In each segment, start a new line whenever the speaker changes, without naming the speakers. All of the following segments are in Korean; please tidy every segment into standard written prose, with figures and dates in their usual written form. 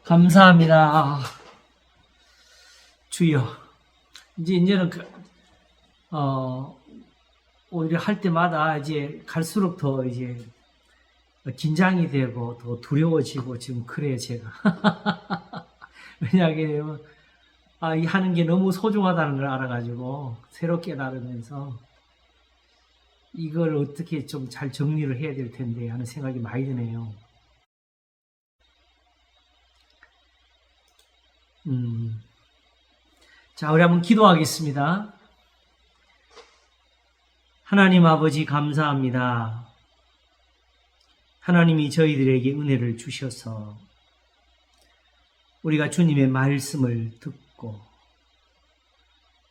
감사합니다. 주여. 이제는 오히려 할 때마다 이제 갈수록 더 이제 긴장이 되고 더 두려워지고 지금 그래요, 제가. 왜냐하면 이 하는 게 너무 소중하다는 걸 알아가지고 새로 깨달으면서 이걸 어떻게 좀 잘 정리를 해야 될 텐데 하는 생각이 많이 드네요. 자, 우리 한번 기도하겠습니다. 하나님 아버지 감사합니다. 하나님이 저희들에게 은혜를 주셔서 우리가 주님의 말씀을 듣고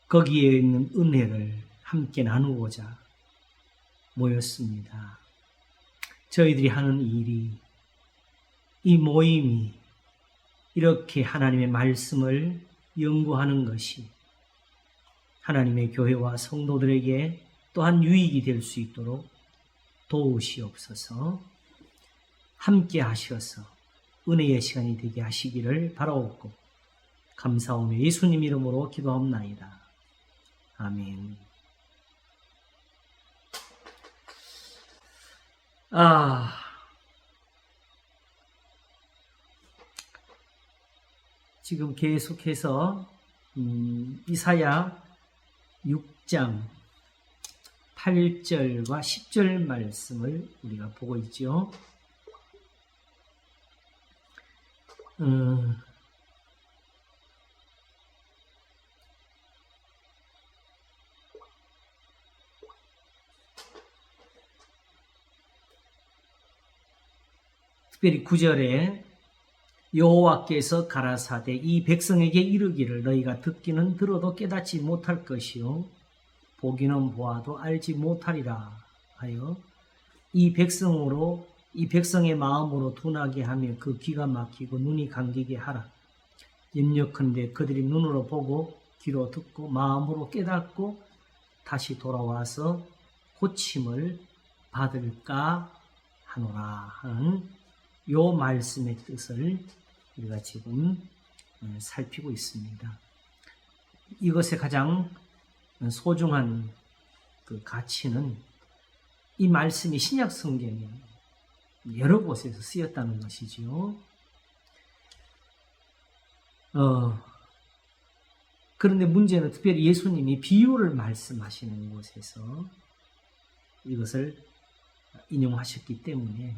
거기에 있는 은혜를 함께 나누고자 모였습니다. 저희들이 하는 일이, 이 모임이 이렇게 하나님의 말씀을 연구하는 것이 하나님의 교회와 성도들에게 또한 유익이 될 수 있도록 도우시옵소서. 함께 하셔서 은혜의 시간이 되게 하시기를 바라옵고 감사하며 예수님 이름으로 기도합나이다. 아멘. 지금 계속해서 이사야 6장 8절과 10절 말씀을 우리가 보고 있죠. 특별히 9절에 여호와께서 가라사대 이 백성에게 이르기를 너희가 듣기는 들어도 깨닫지 못할 것이요 보기는 보아도 알지 못하리라 하여 이 백성의 마음으로 둔하게 하며 그 귀가 막히고 눈이 감기게 하라. 염려컨대 그들이 눈으로 보고 귀로 듣고 마음으로 깨닫고 다시 돌아와서 고침을 받을까 하노라 하는 요 말씀의 뜻을 우리가 지금 살피고 있습니다. 이것의 가장 소중한 그 가치는 이 말씀이 신약 성경에 여러 곳에서 쓰였다는 것이지요. 그런데 문제는 특별히 예수님이 비유를 말씀하시는 곳에서 이것을 인용하셨기 때문에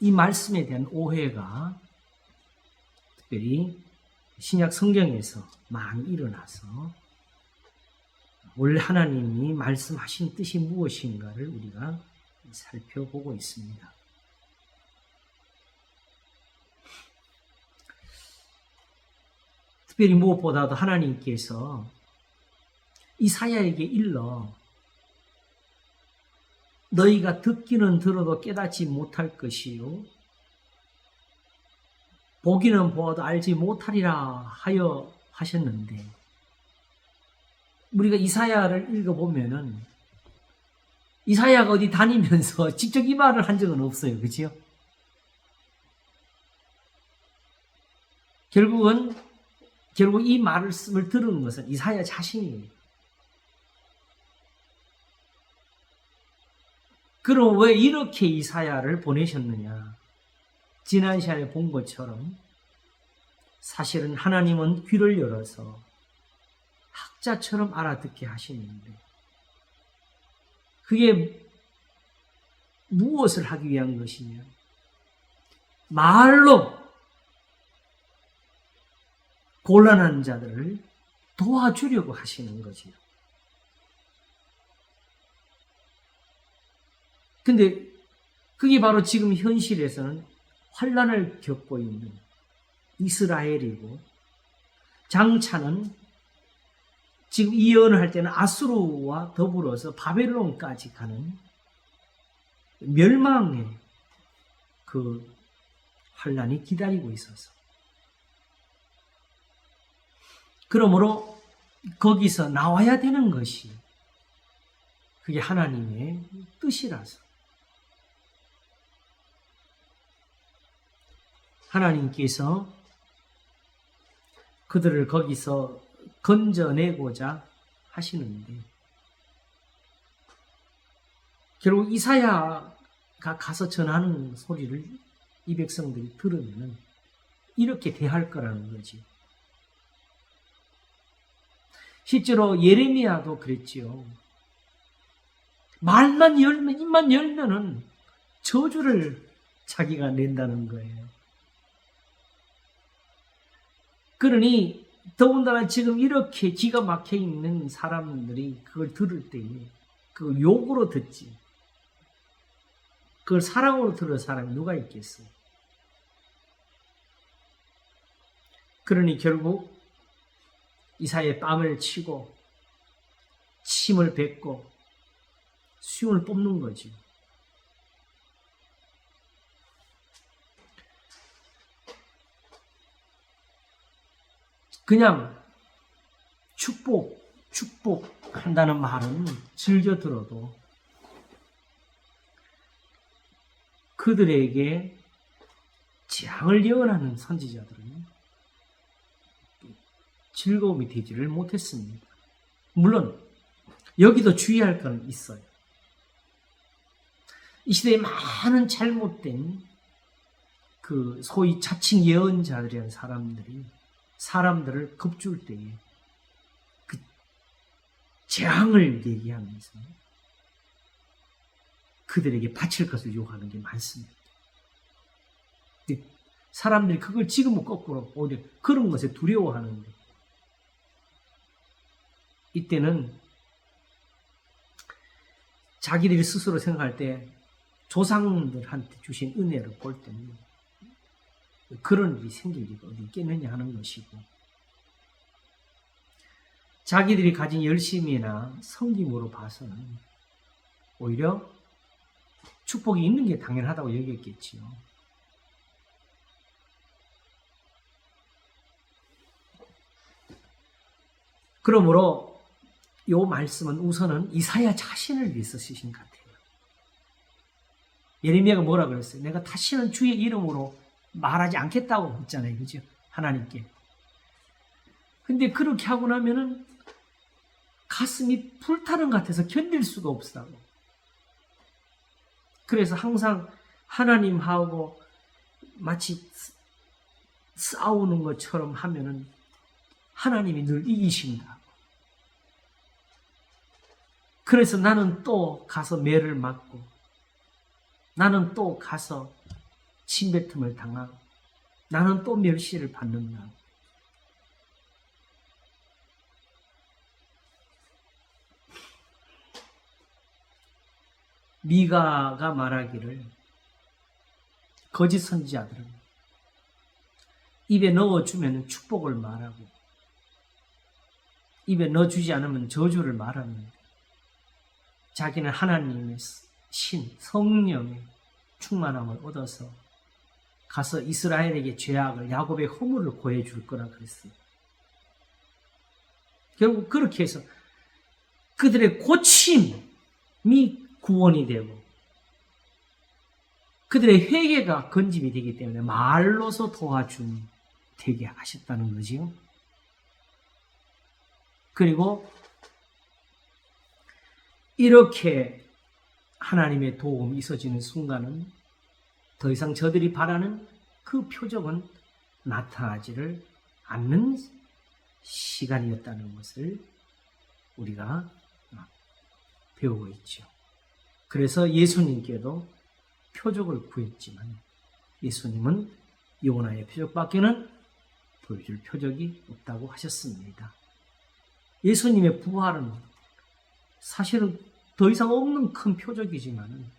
이 말씀에 대한 오해가 특별히 신약 성경에서 많이 일어나서 원래 하나님이 말씀하신 뜻이 무엇인가를 우리가 살펴보고 있습니다. 특별히 무엇보다도 하나님께서 이사야에게 일러 너희가 듣기는 들어도 깨닫지 못할 것이요 보기는 보아도 알지 못하리라 하여 하셨는데 우리가 이사야를 읽어보면은 이사야가 어디 다니면서 직접 이 말을 한 적은 없어요. 그렇죠? 결국 이 말씀을 들은 것은 이사야 자신이에요. 그럼 왜 이렇게 이사야를 보내셨느냐? 지난 시간에 본 것처럼 사실은 하나님은 귀를 열어서 학자처럼 알아듣게 하시는데 그게 무엇을 하기 위한 것이냐? 말로 곤란한 자들을 도와주려고 하시는 거지요. 근데 그게 바로 지금 현실에서는 환난을 겪고 있는 이스라엘이고 장차는 지금 이 예언을 할 때는 아수르와 더불어서 바벨론까지 가는 멸망의 그 환난이 기다리고 있어서 그러므로 거기서 나와야 되는 것이 그게 하나님의 뜻이라서 하나님께서 그들을 거기서 건져내고자 하시는데 결국 이사야가 가서 전하는 소리를 이 백성들이 들으면 이렇게 대할 거라는 거지. 실제로 예레미야도 그랬지요. 말만 열면, 입만 열면은 저주를 자기가 낸다는 거예요. 그러니 더군다나 지금 이렇게 기가 막혀 있는 사람들이 그걸 들을 때에 그걸 욕으로 듣지. 그걸 사랑으로 들을 사람이 누가 있겠어요? 그러니 결국 이사야의 뺨을 치고 침을 뱉고 수염을 뽑는 거지. 그냥 축복한다는 말은 즐겨 들어도 그들에게 재앙을 예언하는 선지자들은 즐거움이 되지를 못했습니다. 물론 여기도 주의할 건 있어요. 이 시대에 많은 잘못된 그 소위 자칭 예언자들이란 사람들이 사람들을 겁줄 때에 그 재앙을 얘기하면서 그들에게 바칠 것을 요구하는 게 많습니다. 사람들이 그걸 지금은 거꾸로 오히려 그런 것에 두려워하는데 이때는 자기들이 스스로 생각할 때 조상들한테 주신 은혜를 볼 때는 그런 일이 생길 리가 어디 있겠느냐 하는 것이고 자기들이 가진 열심이나 섬김으로 봐서는 오히려 축복이 있는 게 당연하다고 여겼겠지요. 그러므로 이 말씀은 우선은 이사야 자신을 위해서 쓰신 것 같아요. 예레미야가 뭐라 그랬어요? 내가 다시는 주의 이름으로 말하지 않겠다고 했잖아요. 그죠? 하나님께. 근데 그렇게 하고 나면은 가슴이 불타는 것 같아서 견딜 수가 없다고. 그래서 항상 하나님하고 마치 싸우는 것처럼 하면은 하나님이 늘 이기신다. 그래서 나는 또 가서 매를 맞고 나는 또 가서 침뱉음을 당하고 나는 또 멸시를 받는다. 미가가 말하기를 거짓 선지자들은 입에 넣어주면 축복을 말하고 입에 넣어주지 않으면 저주를 말하는데 자기는 하나님의 신, 성령의 충만함을 얻어서 가서 이스라엘에게 죄악을 야곱의 허물을 고해줄 거라 그랬어요. 결국 그렇게 해서 그들의 고침이 구원이 되고 그들의 회개가 건짐이 되기 때문에 말로서 도와줌이 되게 하셨다는 거지요. 그리고 이렇게 하나님의 도움이 있어지는 순간은 더 이상 저들이 바라는 그 표적은 나타나지를 않는 시간이었다는 것을 우리가 배우고 있죠. 그래서 예수님께도 표적을 구했지만 예수님은 요나의 표적밖에는 보여줄 표적이 없다고 하셨습니다. 예수님의 부활은 사실은 더 이상 없는 큰 표적이지만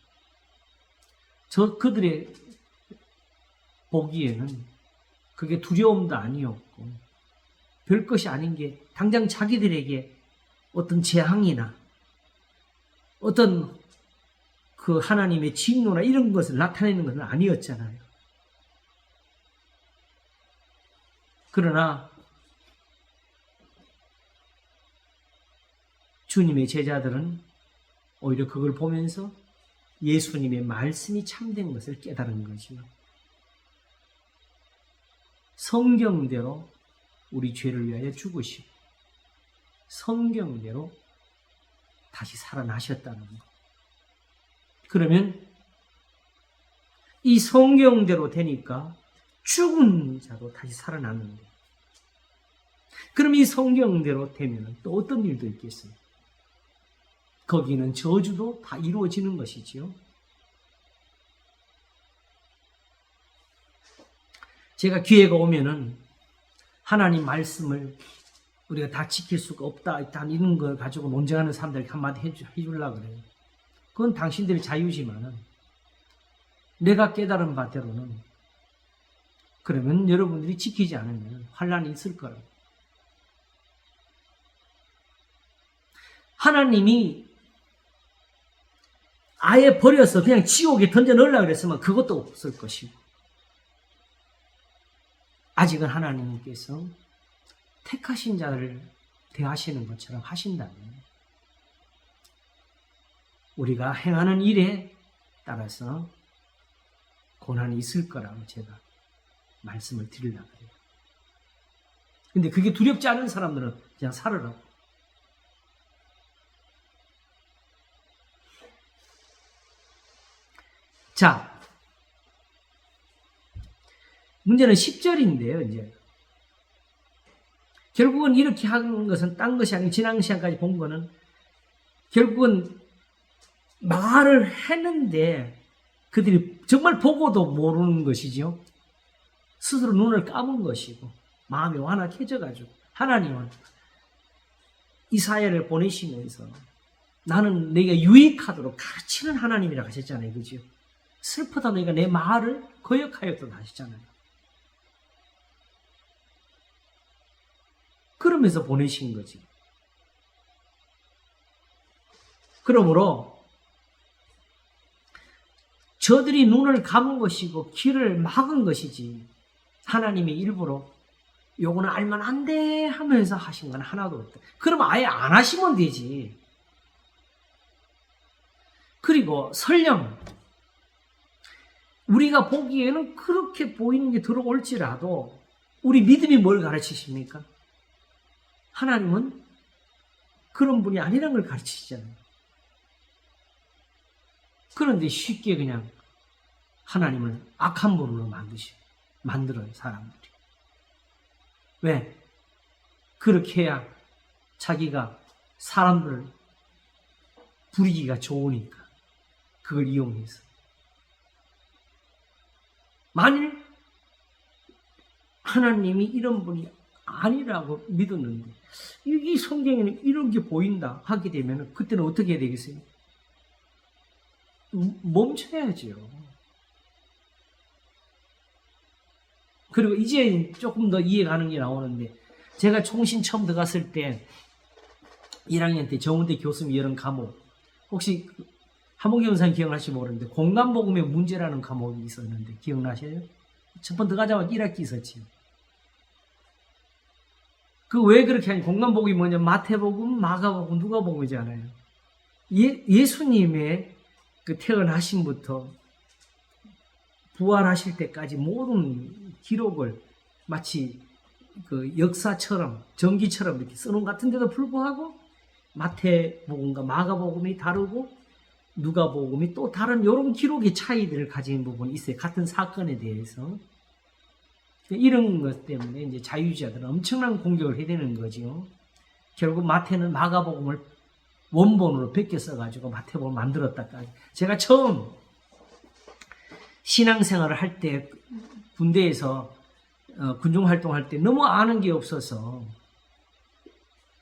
그들의 보기에는 그게 두려움도 아니었고 별 것이 아닌 게 당장 자기들에게 어떤 재앙이나 어떤 그 하나님의 진노나 이런 것을 나타내는 것은 아니었잖아요. 그러나 주님의 제자들은 오히려 그걸 보면서 예수님의 말씀이 참된 것을 깨달은 거지요. 성경대로 우리 죄를 위하여 죽으시고 성경대로 다시 살아나셨다는 것. 그러면 이 성경대로 되니까 죽은 자도 다시 살아났는데, 그럼 이 성경대로 되면 또 어떤 일도 있겠습니까? 거기는 저주도 다 이루어지는 것이지요. 제가 기회가 오면은 하나님 말씀을 우리가 다 지킬 수가 없다, 일단 이런 걸 가지고 논쟁하는 사람들에게 한마디 해주려고 그래요. 그건 당신들의 자유지만은 내가 깨달은 바대로는 그러면 여러분들이 지키지 않으면 환란이 있을 거라고. 하나님이 아예 버려서 그냥 지옥에 던져 넣으려고 그랬으면 그것도 없을 것이고, 아직은 하나님께서 택하신 자를 대하시는 것처럼 하신다면 우리가 행하는 일에 따라서 고난이 있을 거라고 제가 말씀을 드리려고 해요. 근데 그게 두렵지 않은 사람들은 그냥 살으라고. 자, 문제는 10절인데요, 이제. 결국은 이렇게 하는 것은 딴 것이 아니고 지난 시간까지 본 거는 결국은 말을 했는데 그들이 정말 보고도 모르는 것이죠. 스스로 눈을 감은 것이고 마음이 완악해져가지고 하나님은 이사야를 보내시면서 나는 네가 유익하도록 가르치는 하나님이라고 하셨잖아요. 그죠? 슬프다 너희가 내 말을 거역하였다 하셨잖아요. 그러면서 보내신 거지. 그러므로 저들이 눈을 감은 것이고 길을 막은 것이지 하나님이 일부러 요거는 알면 안 돼 하면서 하신 건 하나도 없다. 그러면 아예 안 하시면 되지. 그리고 설령 우리가 보기에는 그렇게 보이는 게 들어올지라도 우리 믿음이 뭘 가르치십니까? 하나님은 그런 분이 아니라는 걸 가르치시잖아요. 그런데 쉽게 그냥 하나님을 악한 분으로 만들어요, 사람들이. 왜? 그렇게 해야 자기가 사람들을 부리기가 좋으니까 그걸 이용해서. 만일 하나님이 이런 분이 아니라고 믿었는데 이 성경에는 이런 게 보인다 하게 되면 그때는 어떻게 해야 되겠어요? 멈춰야죠. 그리고 이제 조금 더 이해가는 게 나오는데, 제가 총신 처음 들어갔을 때 1학년 때 정운대 교수님 이런 과목, 혹시 하몽기 원사님 기억나실지 모르는데 공간복음의 문제라는 과목이 있었는데 기억나셔요? 첫 번 들어가자마자 1학기 있었지요. 그 왜 그렇게 하냐? 공간복음이 뭐냐? 마태복음, 마가복음, 누가복음이잖아요. 예수님의 그 태어나심부터 부활하실 때까지 모든 기록을 마치 그 역사처럼 전기처럼 이렇게 써놓은 것 같은데도 불구하고 마태복음과 마가복음이 다르고 누가복음이 또 다른 이런 기록의 차이들을 가진 부분이 있어요. 같은 사건에 대해서. 이런 것 때문에 이제 자유주의자들은 엄청난 공격을 해야 되는 거죠. 결국 마태는 마가복음을 원본으로 베껴 써가지고 마태복음을 만들었다까지. 제가 처음 신앙생활을 할 때 군대에서 군중활동할 때 너무 아는 게 없어서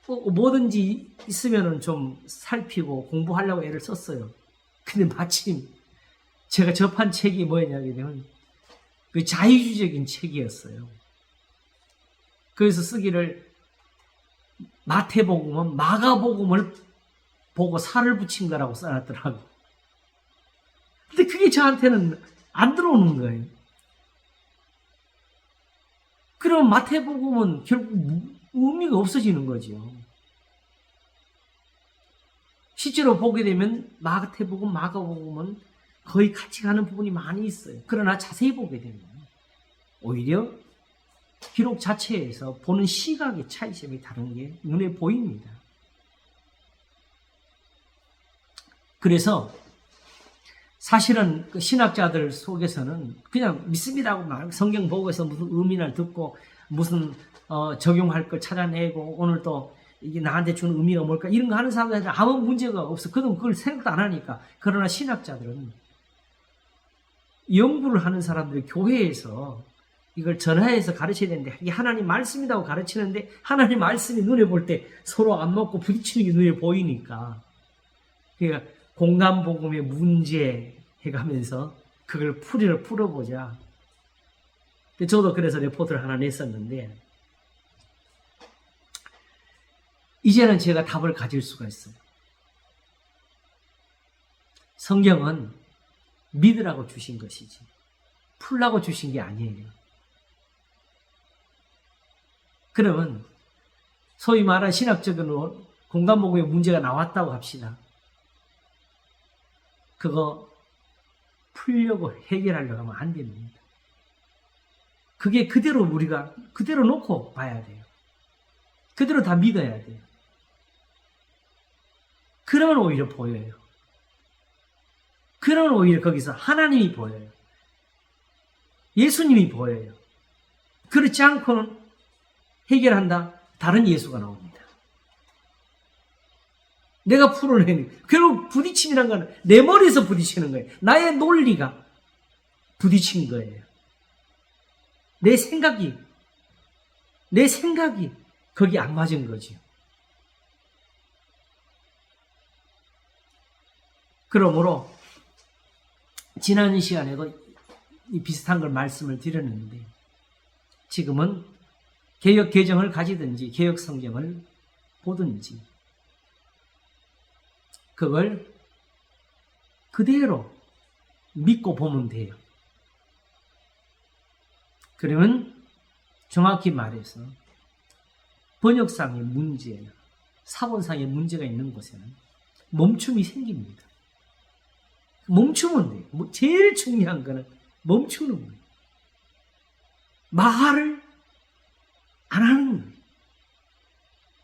뭐든지 있으면은 좀 살피고 공부하려고 애를 썼어요. 근데 마침 제가 접한 책이 뭐였냐면 그 자유주의적인 책이었어요. 그래서 쓰기를 마태복음은 마가복음을 보고 살을 붙인 거라고 써놨더라고. 근데 그게 저한테는 안 들어오는 거예요. 그럼 마태복음은 결국 의미가 없어지는 거죠. 실제로 보게 되면 마태복음, 마가복음은 거의 같이 가는 부분이 많이 있어요. 그러나 자세히 보게 되면 오히려 기록 자체에서 보는 시각의 차이점이 다른 게 눈에 보입니다. 그래서 사실은 그 신학자들 속에서는 그냥 믿습니다 하고 막 성경 보고서 무슨 의미를 듣고 무슨 적용할 걸 찾아내고 오늘 또 이게 나한테 주는 의미가 뭘까 이런 거 하는 사람들한테 아무 문제가 없어. 그걸 생각도 안 하니까. 그러나 신학자들은 연구를 하는 사람들이 교회에서 이걸 전하해서 가르쳐야 되는데 이게 하나님 말씀이라고 가르치는데 하나님 말씀이 눈에 볼 때 서로 안 맞고 부딪히는 게 눈에 보이니까 그러니까 공간복음의 문제 해가면서 그걸 풀이를 풀어보자. 저도 그래서 레포트를 하나 냈었는데 이제는 제가 답을 가질 수가 있어요. 성경은 믿으라고 주신 것이지 풀라고 주신 게 아니에요. 그러면 소위 말하는 신학적인 공간복음의 문제가 나왔다고 합시다. 그거 풀려고 해결하려고 하면 안 됩니다. 그게 그대로 우리가 그대로 놓고 봐야 돼요. 그대로 다 믿어야 돼요. 그러면 오히려 보여요. 그러면 오히려 거기서 하나님이 보여요. 예수님이 보여요. 그렇지 않고는 해결한다. 다른 예수가 나옵니다. 내가 풀어내는 결국 부딪힘이란 건 내 머리에서 부딪히는 거예요. 나의 논리가 부딪힌 거예요. 내 생각이 거기 안 맞은 거죠. 그러므로 지난 시간에도 이 비슷한 걸 말씀을 드렸는데 지금은 개역 개정을 가지든지 개역 성경을 보든지 그걸 그대로 믿고 보면 돼요. 그러면 정확히 말해서 번역상의 문제, 사본상의 문제가 있는 곳에는 멈춤이 생깁니다. 멈추면 돼요. 제일 중요한 거는 멈추는 거예요. 말을 안 하는 거예요.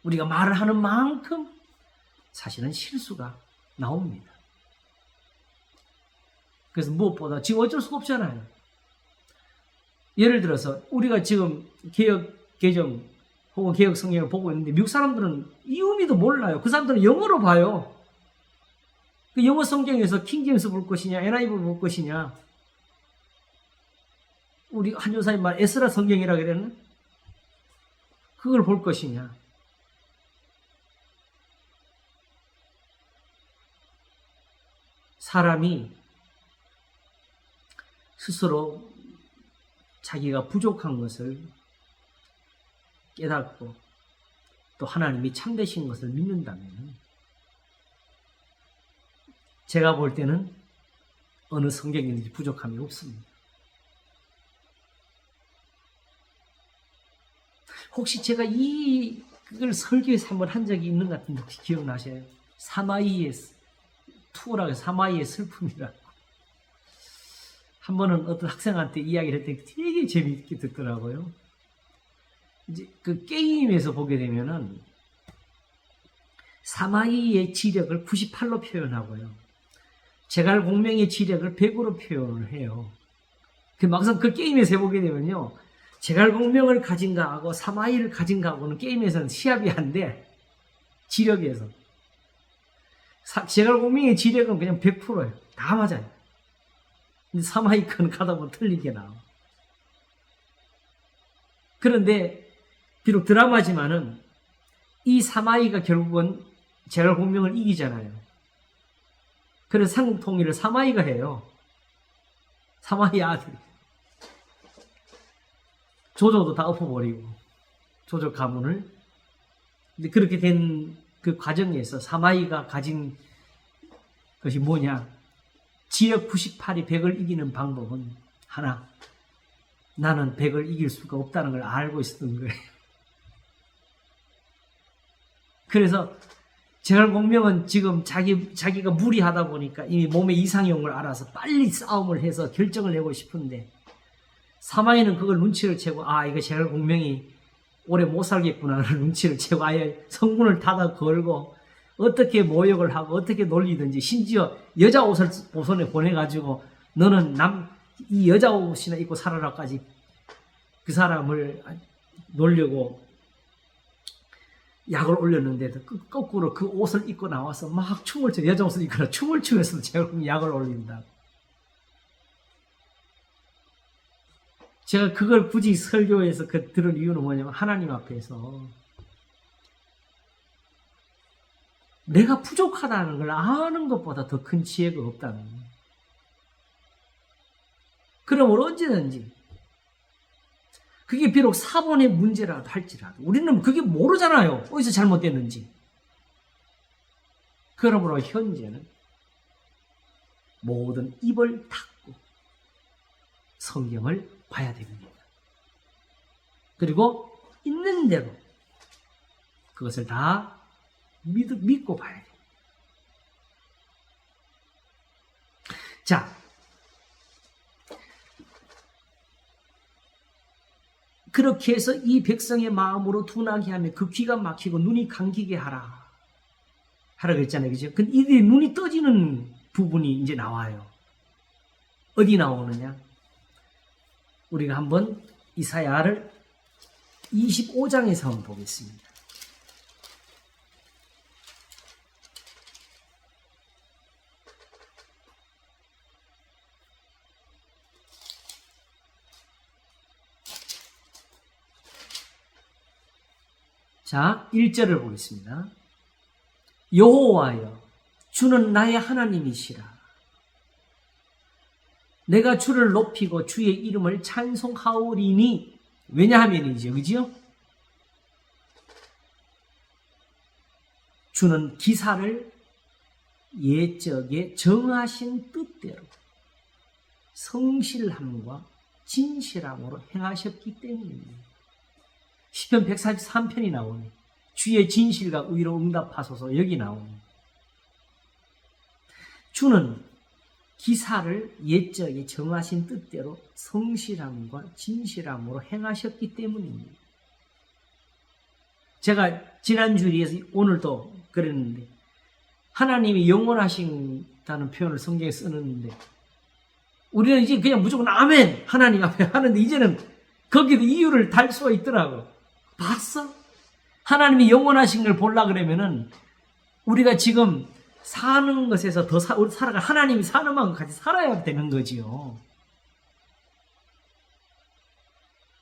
우리가 말을 하는 만큼 사실은 실수가 나옵니다. 그래서 무엇보다 지금 어쩔 수가 없잖아요. 예를 들어서 우리가 지금 개역 개정 혹은 개역 성경을 보고 있는데 미국 사람들은 이 의미도 몰라요. 그 사람들은 영어로 봐요. 그 영어 성경에서 킹제임스 볼 것이냐 NIV 볼 것이냐 우리 한조사님 말 에스라 성경이라 그랬나? 그걸 볼 것이냐. 사람이 스스로 자기가 부족한 것을 깨닫고 또 하나님이 참되신 것을 믿는다면 제가 볼 때는 어느 성경인지 부족함이 없습니다. 혹시 제가 이걸 설교에서 한번 한 적이 있는 것 같은데 혹시 기억나세요? 사마이의 투어라고 해서 사마이의 슬픔이라고. 한 번은 어떤 학생한테 이야기를 했더니 되게 재미있게 듣더라고요. 이제 그 게임에서 보게 되면은 사마이의 지력을 98로 표현하고요. 제갈공명의 지력을 100으로 표현을 해요. 막상 그 게임에서 해보게 되면요. 제갈공명을 가진 거하고 사마이를 가진 거하고는 게임에서는 시합이 안 돼. 지력에서. 제갈공명의 지력은 그냥 100%예요. 다 맞아요. 근데 사마이 건 가다 보면 틀린 게 나와. 그런데 비록 드라마지만은 이 사마이가 결국은 제갈공명을 이기잖아요. 그래서 삼국 통일을 사마이가 해요. 사마이 아들이. 조조도 다 엎어버리고 조조 가문을. 근데 그렇게 된 그 과정에서 사마이가 가진 것이 뭐냐? 지력 98이 100을 이기는 방법은 하나. 나는 100을 이길 수가 없다는 걸 알고 있었던 거예요. 그래서 제갈공명은 지금 자기가 무리하다 보니까 이미 몸에 이상이 온 걸 알아서 빨리 싸움을 해서 결정을 내고 싶은데 사마이는 그걸 눈치를 채고 이거 제갈 공명이 오래 못 살겠구나를 눈치를 채고 아예 성문을 닫아 걸고 어떻게 모욕을 하고 어떻게 놀리든지 심지어 여자 옷을 보선에 보내가지고 너는 이 여자 옷이나 입고 살아라까지 그 사람을 놀려고 약을 올렸는데도 거꾸로 그 옷을 입고 나와서 막 춤을 춰 여자 옷을 입거나 춤을 추면서 제가 약을 올린다. 제가 그걸 굳이 설교에서 들은 이유는 뭐냐면 하나님 앞에서 내가 부족하다는 걸 아는 것보다 더 큰 지혜가 없다는 거예요. 그러므로 언제든지 그게 비록 사본의 문제라도 할지라도 우리는 그게 모르잖아요. 어디서 잘못됐는지. 그러므로 현재는 모든 입을 닫고 성경을 봐야 됩니다. 그리고 있는 대로 그것을 다 믿고 봐야 돼요. 자, 그렇게 해서 이 백성의 마음으로 둔하게 하며 그 귀가 막히고 눈이 감기게 하라. 하라고 했잖아요. 그죠? 근데 이들이 눈이 떠지는 부분이 이제 나와요. 어디 나오느냐? 우리가 한번 이사야를 25장에서 한번 보겠습니다. 자, 1절을 보겠습니다. 여호와여, 주는 나의 하나님이시라. 내가 주를 높이고 주의 이름을 찬송하오리니, 왜냐하면이죠, 그죠? 주는 기사를 옛적에 정하신 뜻대로 성실함과 진실함으로 행하셨기 때문입니다. 시편 143편이 나오네. 주의 진실과 의로 응답하소서 여기 나오네. 주는 기사를 옛적에 정하신 뜻대로 성실함과 진실함으로 행하셨기 때문입니다. 제가 지난주에서 오늘도 그랬는데 하나님이 영원하신다는 표현을 성경에 쓰는데 우리는 이제 그냥 무조건 아멘 하나님 앞에 하는데 이제는 거기도 이유를 달 수가 있더라고요. 봤어? 하나님이 영원하신 걸 보려고 그러면은 우리가 지금 사는 것에서 더 살아가 하나님이 사는 만큼 같이 살아야 되는 거지요.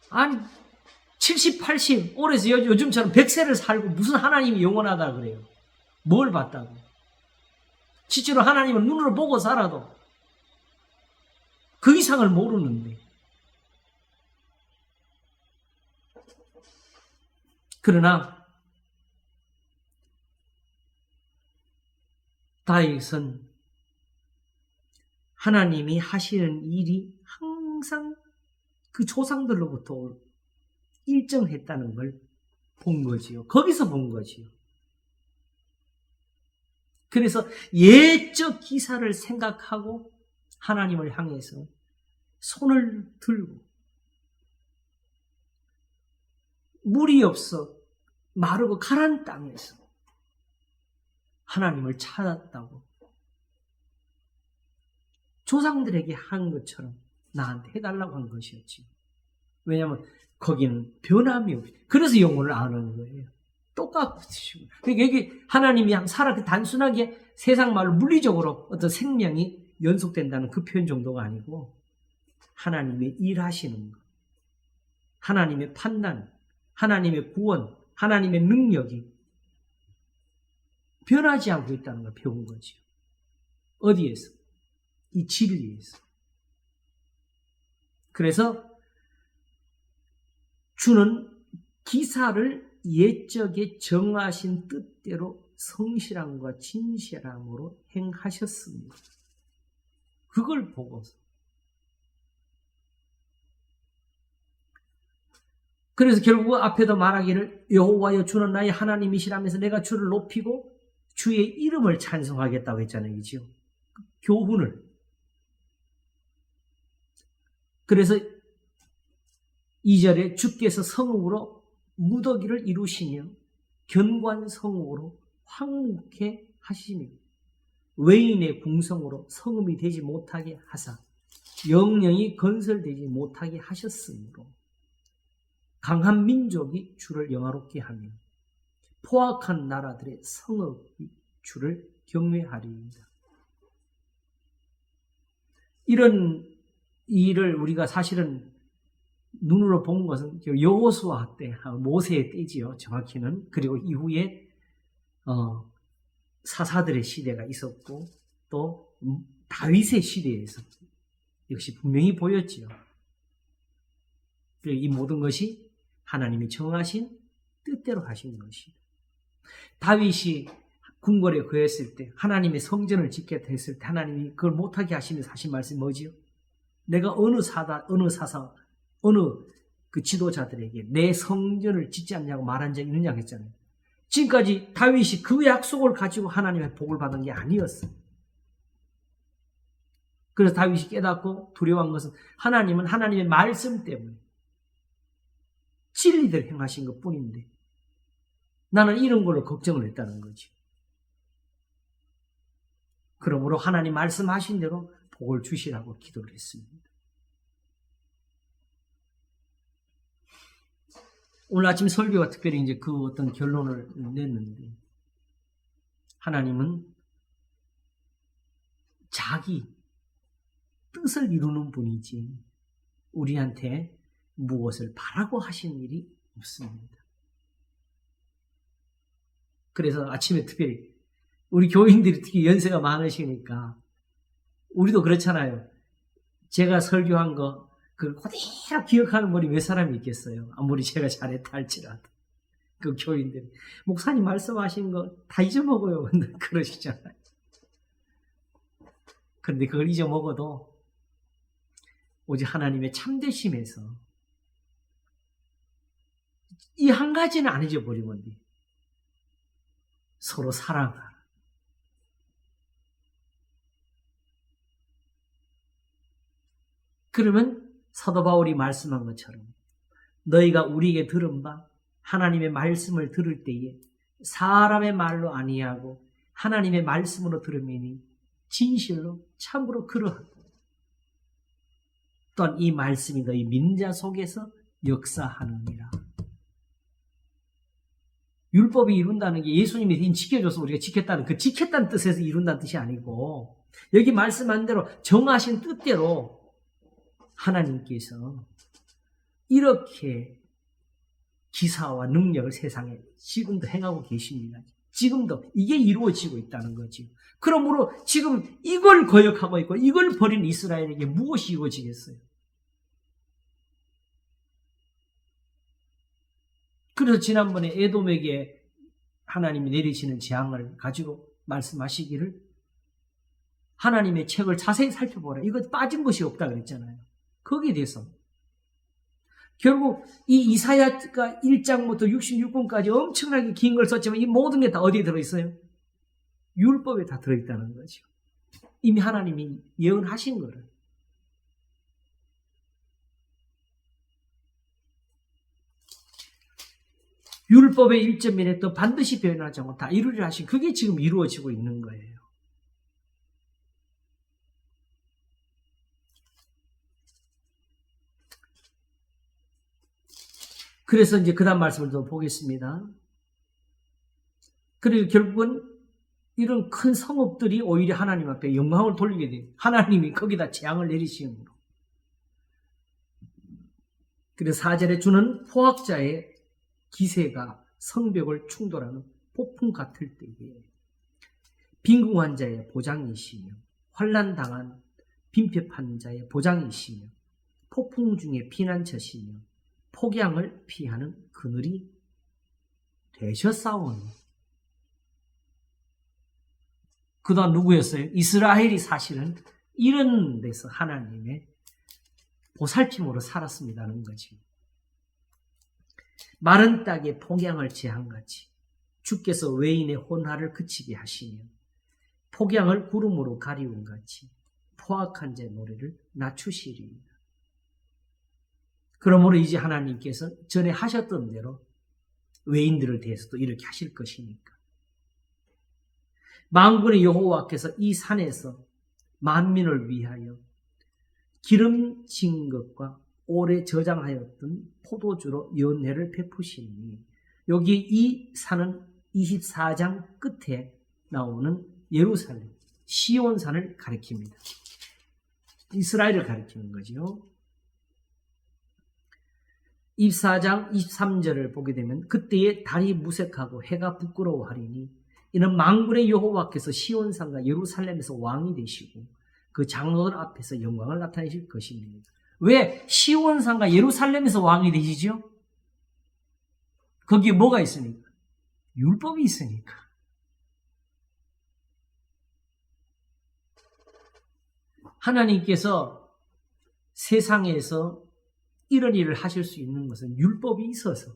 아니 70, 80, 올해서 요즘처럼 100세를 살고 무슨 하나님이 영원하다 그래요. 뭘 봤다고. 실제로 하나님은 눈으로 보고 살아도 그 이상을 모르는데. 그러나 다윗은 하나님이 하시는 일이 항상 그 조상들로부터 일정했다는 걸 본 거지요. 거기서 본 거지요. 그래서 옛적 기사를 생각하고 하나님을 향해서 손을 들고 물이 없어 마르고 가란 땅에서 하나님을 찾았다고 조상들에게 한 것처럼 나한테 해달라고 한 것이었지. 왜냐하면 거기는 변함이 없어요. 그래서 영혼을 아는 거예요. 똑같이. 그러니까 여기 하나님이 단순하게 세상 말로 물리적으로 어떤 생명이 연속된다는 그 표현 정도가 아니고 하나님의 일하시는 것, 하나님의 판단, 하나님의 구원, 하나님의 능력이 변하지 않고 있다는 걸 배운 거죠. 어디에서? 이 진리에서. 그래서 주는 기사를 옛적에 정하신 뜻대로 성실함과 진실함으로 행하셨습니다. 그걸 보고서. 그래서 결국 앞에도 말하기를 여호와여 주는 나의 하나님이시라면서 내가 주를 높이고 주의 이름을 찬송하겠다고 했잖아요. 그죠? 교훈을. 그래서 2절에 주께서 성읍으로 무더기를 이루시며 견고한 성읍으로 황무케 하시며 외인의 궁성으로 성읍이 되지 못하게 하사 영영이 건설되지 못하게 하셨으므로 강한 민족이 주를 영화롭게 하며 포악한 나라들의 성읍이 주를 경외하리이다. 이런 일을 우리가 사실은 눈으로 본 것은 여호수아 때, 모세의 때지요. 정확히는. 그리고 이후에 사사들의 시대가 있었고 또 다윗의 시대에서 역시 분명히 보였지요. 이 모든 것이 하나님이 정하신 뜻대로 하신 것이다. 다윗이 궁궐에 거했을 때, 하나님의 성전을 짓겠다 했을 때 하나님이 그걸 못하게 하시면서 하신 말씀이 뭐지요? 내가 어느 그 지도자들에게 내 성전을 짓지 않냐고 말한 적이 있느냐 했잖아요. 지금까지 다윗이 그 약속을 가지고 하나님의 복을 받은 게 아니었어요. 그래서 다윗이 깨닫고 두려워한 것은 하나님은 하나님의 말씀 때문에 진리대로 행하신 것 뿐인데 나는 이런 걸로 걱정을 했다는 거지. 그러므로 하나님 말씀하신 대로 복을 주시라고 기도를 했습니다. 오늘 아침 설교가 특별히 이제 그 어떤 결론을 냈는데 하나님은 자기 뜻을 이루는 분이지 우리한테 무엇을 바라고 하신 일이 없습니다. 그래서 아침에 특별히 우리 교인들이 특히 연세가 많으시니까 우리도 그렇잖아요. 제가 설교한 거 그걸 그대로 기억하는 분이 몇 사람이 있겠어요. 아무리 제가 잘했다 할지라도. 그 교인들이 목사님 말씀하신 거 다 잊어먹어요. 그러시잖아요. 그런데 그걸 잊어먹어도 오직 하나님의 참되심에서 이 한 가지는 안 잊어버리면 돼. 서로 사랑하라. 그러면 사도 바울이 말씀한 것처럼 너희가 우리에게 들은 바 하나님의 말씀을 들을 때에 사람의 말로 아니하고 하나님의 말씀으로 들으면 진실로 참으로 그러하고 또한 이 말씀이 너희 민자 속에서 역사하느니라. 율법이 이룬다는 게 예수님이 대신 지켜줘서 우리가 지켰다는 그 지켰다는 뜻에서 이룬다는 뜻이 아니고 여기 말씀한 대로 정하신 뜻대로 하나님께서 이렇게 기사와 능력을 세상에 지금도 행하고 계십니다. 지금도 이게 이루어지고 있다는 거지. 그러므로 지금 이걸 거역하고 있고 이걸 버린 이스라엘에게 무엇이 이루어지겠어요? 그래서 지난번에 에돔에게 하나님이 내리시는 재앙을 가지고 말씀하시기를 하나님의 책을 자세히 살펴보라. 이거 빠진 것이 없다 그랬잖아요. 거기에 대해서 결국 이 이사야가 1장부터 66권까지 엄청나게 긴 걸 썼지만 이 모든 게 다 어디에 들어있어요? 율법에 다 들어있다는 거죠. 이미 하나님이 예언하신 거를. 율법의 1.1에 또 반드시 변하지 않고 다 이루리라 하신 그게 지금 이루어지고 있는 거예요. 그래서 이제 그 다음 말씀을 더 보겠습니다. 그리고 결국은 이런 큰 성읍들이 오히려 하나님 앞에 영광을 돌리게 돼요. 하나님이 거기다 재앙을 내리시므로. 그래서 4절에 주는 포악자의 기세가 성벽을 충돌하는 폭풍 같을 때에 빈궁한 자의 보장이시며 환난당한 빈폐판 자의 보장이시며 폭풍 중에 피난처시며 폭양을 피하는 그늘이 되셨사오니. 그동안 누구였어요? 이스라엘이 사실은 이런 데서 하나님의 보살핌으로 살았습니다는 거지. 마른 땅에 폭양을 제한같이 주께서 외인의 혼화를 그치게 하시며 폭양을 구름으로 가리운같이 포악한 자의 노래를 낮추시리이다. 그러므로 이제 하나님께서 전에 하셨던 대로 외인들을 대해서도 이렇게 하실 것이니까. 만군의 여호와께서 이 산에서 만민을 위하여 기름진 것과 오래 저장하였던 포도주로 연회를 베푸시니, 여기 이 산은 24장 끝에 나오는 예루살렘, 시온산을 가리킵니다. 이스라엘을 가리키는 거죠. 24장 23절을 보게 되면 그때에 달이 무색하고 해가 부끄러워하리니 이는 만군의 여호와께서 시온산과 예루살렘에서 왕이 되시고 그 장로들 앞에서 영광을 나타내실 것입니다. 왜 시온산과 예루살렘에서 왕이 되시죠? 거기에 뭐가 있으니까? 율법이 있으니까. 하나님께서 세상에서 이런 일을 하실 수 있는 것은 율법이 있어서.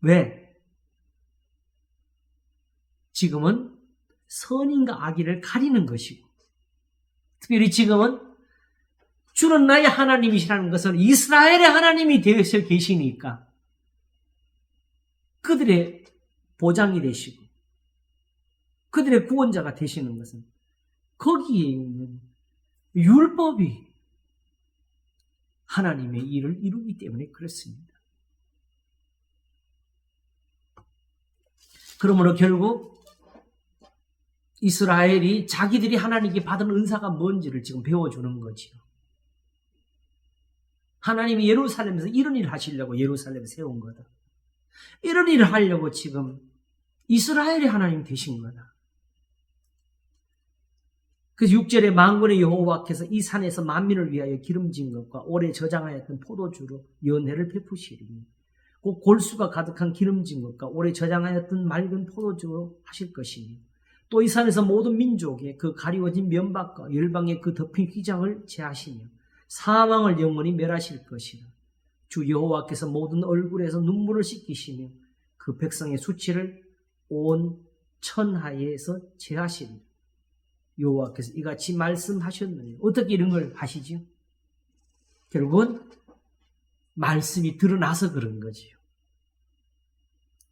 왜? 지금은 선인과 악의를 가리는 것이고, 특별히 지금은 주는 나의 하나님이시라는 것은 이스라엘의 하나님이 되어서 계시니까 그들의 보장이 되시고 그들의 구원자가 되시는 것은 거기에 있는 율법이 하나님의 일을 이루기 때문에 그렇습니다. 그러므로 결국 이스라엘이 자기들이 하나님께 받은 은사가 뭔지를 지금 배워주는 거지요. 하나님이 예루살렘에서 이런 일을 하시려고 예루살렘을 세운 거다. 이런 일을 하려고 지금 이스라엘의 하나님 되신 거다. 그래서 6절에 만군의 여호와께서 이 산에서 만민을 위하여 기름진 것과 오래 저장하였던 포도주로 연회를 베푸시리니, 곧 골수가 가득한 기름진 것과 오래 저장하였던 맑은 포도주로 하실 것이니, 또 이 산에서 모든 민족의 그 가리워진 면박과 열방의 그 덮인 휘장을 제하시며 사망을 영원히 멸하실 것이라. 주 여호와께서 모든 얼굴에서 눈물을 씻기시며 그 백성의 수치를 온 천하에서 제하시리라. 여호와께서 이같이 말씀하셨느니, 어떻게 이런 걸 하시지요? 결국은 말씀이 드러나서 그런 거지요.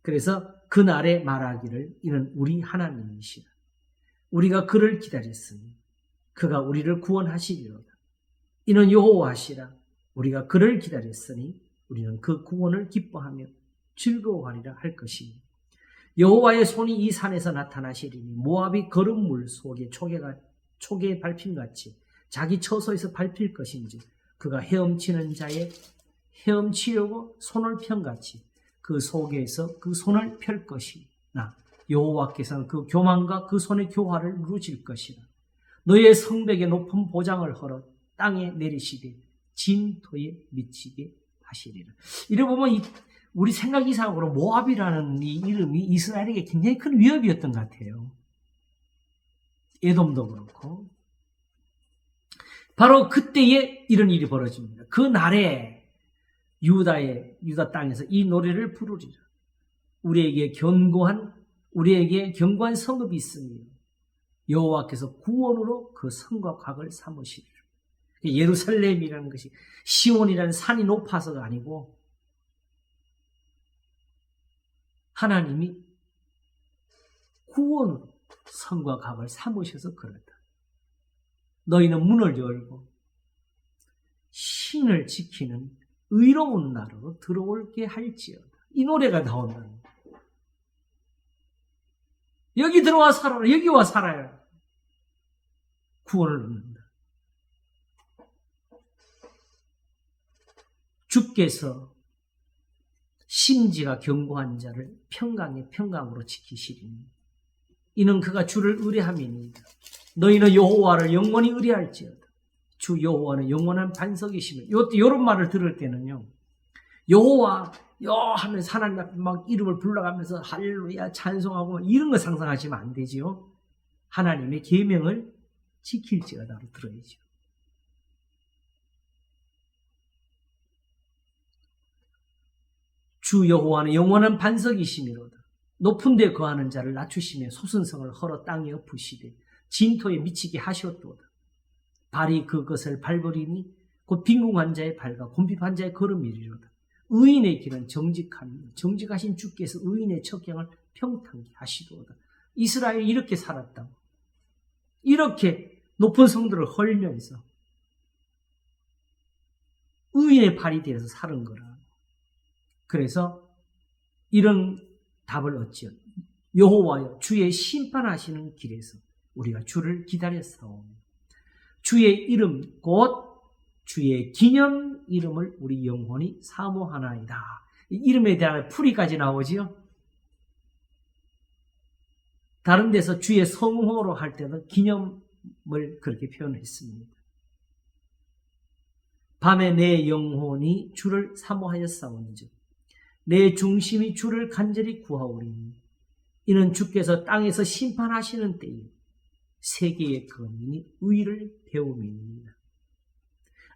그래서 그날에 말하기를 이는 우리 하나님이시라. 우리가 그를 기다렸으니 그가 우리를 구원하시리로다. 이는 여호와시라. 우리가 그를 기다렸으니 우리는 그 구원을 기뻐하며 즐거워하리라 할 것이니, 여호와의 손이 이 산에서 나타나시리니 모압이 거름물 속에 초계의 밟힘같이 자기 처소에서 밟힐 것인지, 그가 헤엄치는 자의 헤엄치려고 손을 편같이 그 속에서 그 손을 펼 것이나, 여호와께서는 그 교만과 그 손의 교화를 누르실 것이라. 너의 성벽의 높은 보장을 헐어 땅에 내리시되 진토에 미치게 하시리라. 이래 보면 우리 생각 이상으로 모압이라는 이 이름이 이스라엘에게 굉장히 큰 위협이었던 것 같아요. 에돔도 그렇고. 바로 그때에 이런 일이 벌어집니다. 그 날에 유다 땅에서 이 노래를 부르리라. 우리에게 견고한 성읍이 있으며 여호와께서 구원으로 그 성과 곽을 삼으시리라. 예루살렘이라는 것이 시온이라는 산이 높아서가 아니고 하나님이 구원으로 성과 곽을 삼으셔서 그렇다. 너희는 문을 열고 신을 지키는 의로운 나라로 들어올게 할지어다. 이 노래가 나온다는 거예요. 여기 들어와 살아라. 여기 와 살아야 구원을 얻는다. 주께서 심지가 견고한 자를 평강으로 지키시리니 이는 그가 주를 의뢰함이니이다. 너희는 여호와를 영원히 의뢰할지어다. 주 여호와는 영원한 반석이시며, 이런 말을 들을 때는요, 여호와 하면서 하나님 앞에 막 이름을 불러가면서 할렐루야 찬송하고 이런 거 상상하시면 안 되지요. 하나님의 계명을 지킬지어다로 들어야죠. 주 여호와는 영원한 반석이시미로다. 높은 데 거하는 자를 낮추시며 소순성을 헐어 땅에 엎으시되 진토에 미치게 하셨도다. 발이 그것을 밟으리니 곧 빈궁한 자의 발과 곤핍한 자의 걸음이리로다. 의인의 길은 정직함이요 정직하신 주께서 의인의 척경을 평탄케 하시도다. 이스라엘이 이렇게 살았다고. 이렇게 높은 성들을 헐면서 의인의 발이 되어서 사는 거라. 그래서 이런 답을 얻지요. 여호와여 주의 심판하시는 길에서 우리가 주를 기다렸사오며 주의 이름 곧 주의 기념 이름을 우리 영혼이 사모하나이다. 이름에 대한 풀이까지 나오지요. 다른 데서 주의 성호로 할 때는 기념을 그렇게 표현했습니다. 밤에 내 영혼이 주를 사모하였사오니즉 내 중심이 주를 간절히 구하오리니 이는 주께서 땅에서 심판하시는 때에 세계의 거민이 의를 배움이니이다.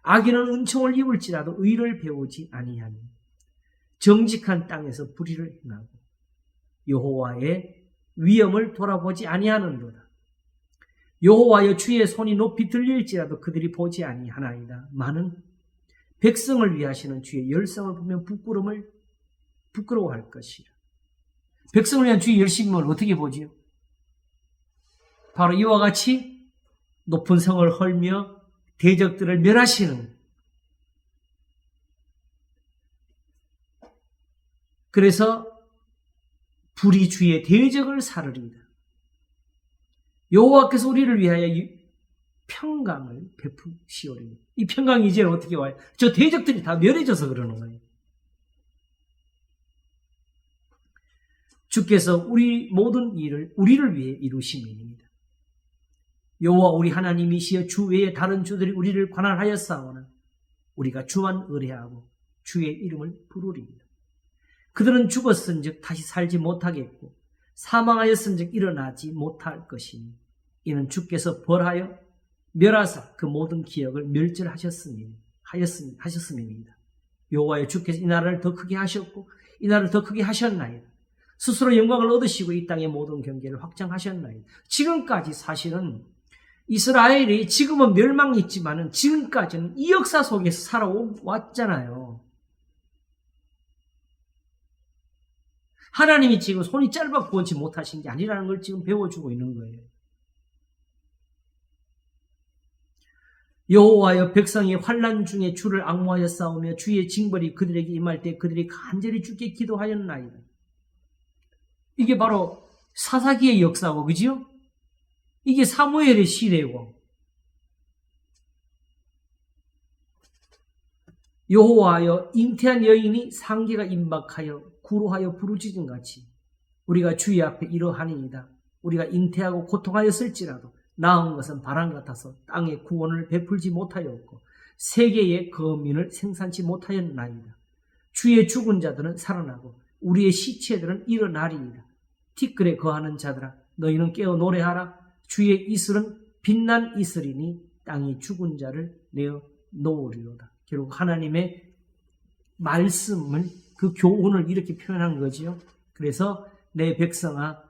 악인은 은총을 입을지라도 의를 배우지 아니하니 정직한 땅에서 불의를 행하고 여호와의 위엄을 돌아보지 아니하는도다. 여호와여 주의 손이 높이 들릴지라도 그들이 보지 아니하나이다. 많은 백성을 위하시는 주의 열성을 보면 부끄러워할 것이라. 백성을 위한 주의 열심을 어떻게 보지요? 바로 이와 같이 높은 성을 헐며 대적들을 멸하시는, 그래서 불이 주의 대적을 사르리이다. 여호와께서 우리를 위하여 평강을 베푸시오리니. 이 평강이 이제 어떻게 와요? 저 대적들이 다 멸해져서 그러는 거예요. 주께서 우리 모든 일을 우리를 위해 이루심이니이다. 여호와 우리 하나님이시여 주 외에 다른 주들이 우리를 관할하였사오나 우리가 주만 의뢰하고 주의 이름을 부르리이다. 그들은 죽었은즉 다시 살지 못하겠고 사망하였은즉 일어나지 못할 것이니 이는 주께서 벌하여 멸하사 그 모든 기억을 멸절하셨음이니이다. 여호와여 주께서 이 나라를 더 크게 하셨고 이 나라를 더 크게 하셨나이다. 스스로 영광을 얻으시고 이 땅의 모든 경계를 확장하셨나이다. 지금까지 사실은 이스라엘이 지금은 멸망했지만은 지금까지는 이 역사 속에서 살아왔잖아요. 하나님이 지금 손이 짧아 구원치 못하신 게 아니라는 걸 지금 배워주고 있는 거예요. 여호와여 백성이 환난 중에 주를 앙모하여 싸우며 주의 징벌이 그들에게 임할 때 그들이 간절히 주께 기도하였나이다. 이게 바로 사사기의 역사고, 그지요? 이게 사무엘의 시대고, 여호와여 잉태한 여인이 상계가 임박하여 구로하여 부르짖은 같이 우리가 주의 앞에 이러하니이다. 우리가 잉태하고 고통하였을지라도 나은 것은 바람 같아서 땅에 구원을 베풀지 못하였고 세계의 거민을 생산치 못하였나이다. 주의 죽은 자들은 살아나고 우리의 시체들은 일어나리이다. 티끌에 거하는 자들아 너희는 깨어 노래하라. 주의 이슬은 빛난 이슬이니 땅이 죽은 자를 내어 놓으리로다. 결국 하나님의 말씀을, 그 교훈을 이렇게 표현한 거지요. 그래서 내 백성아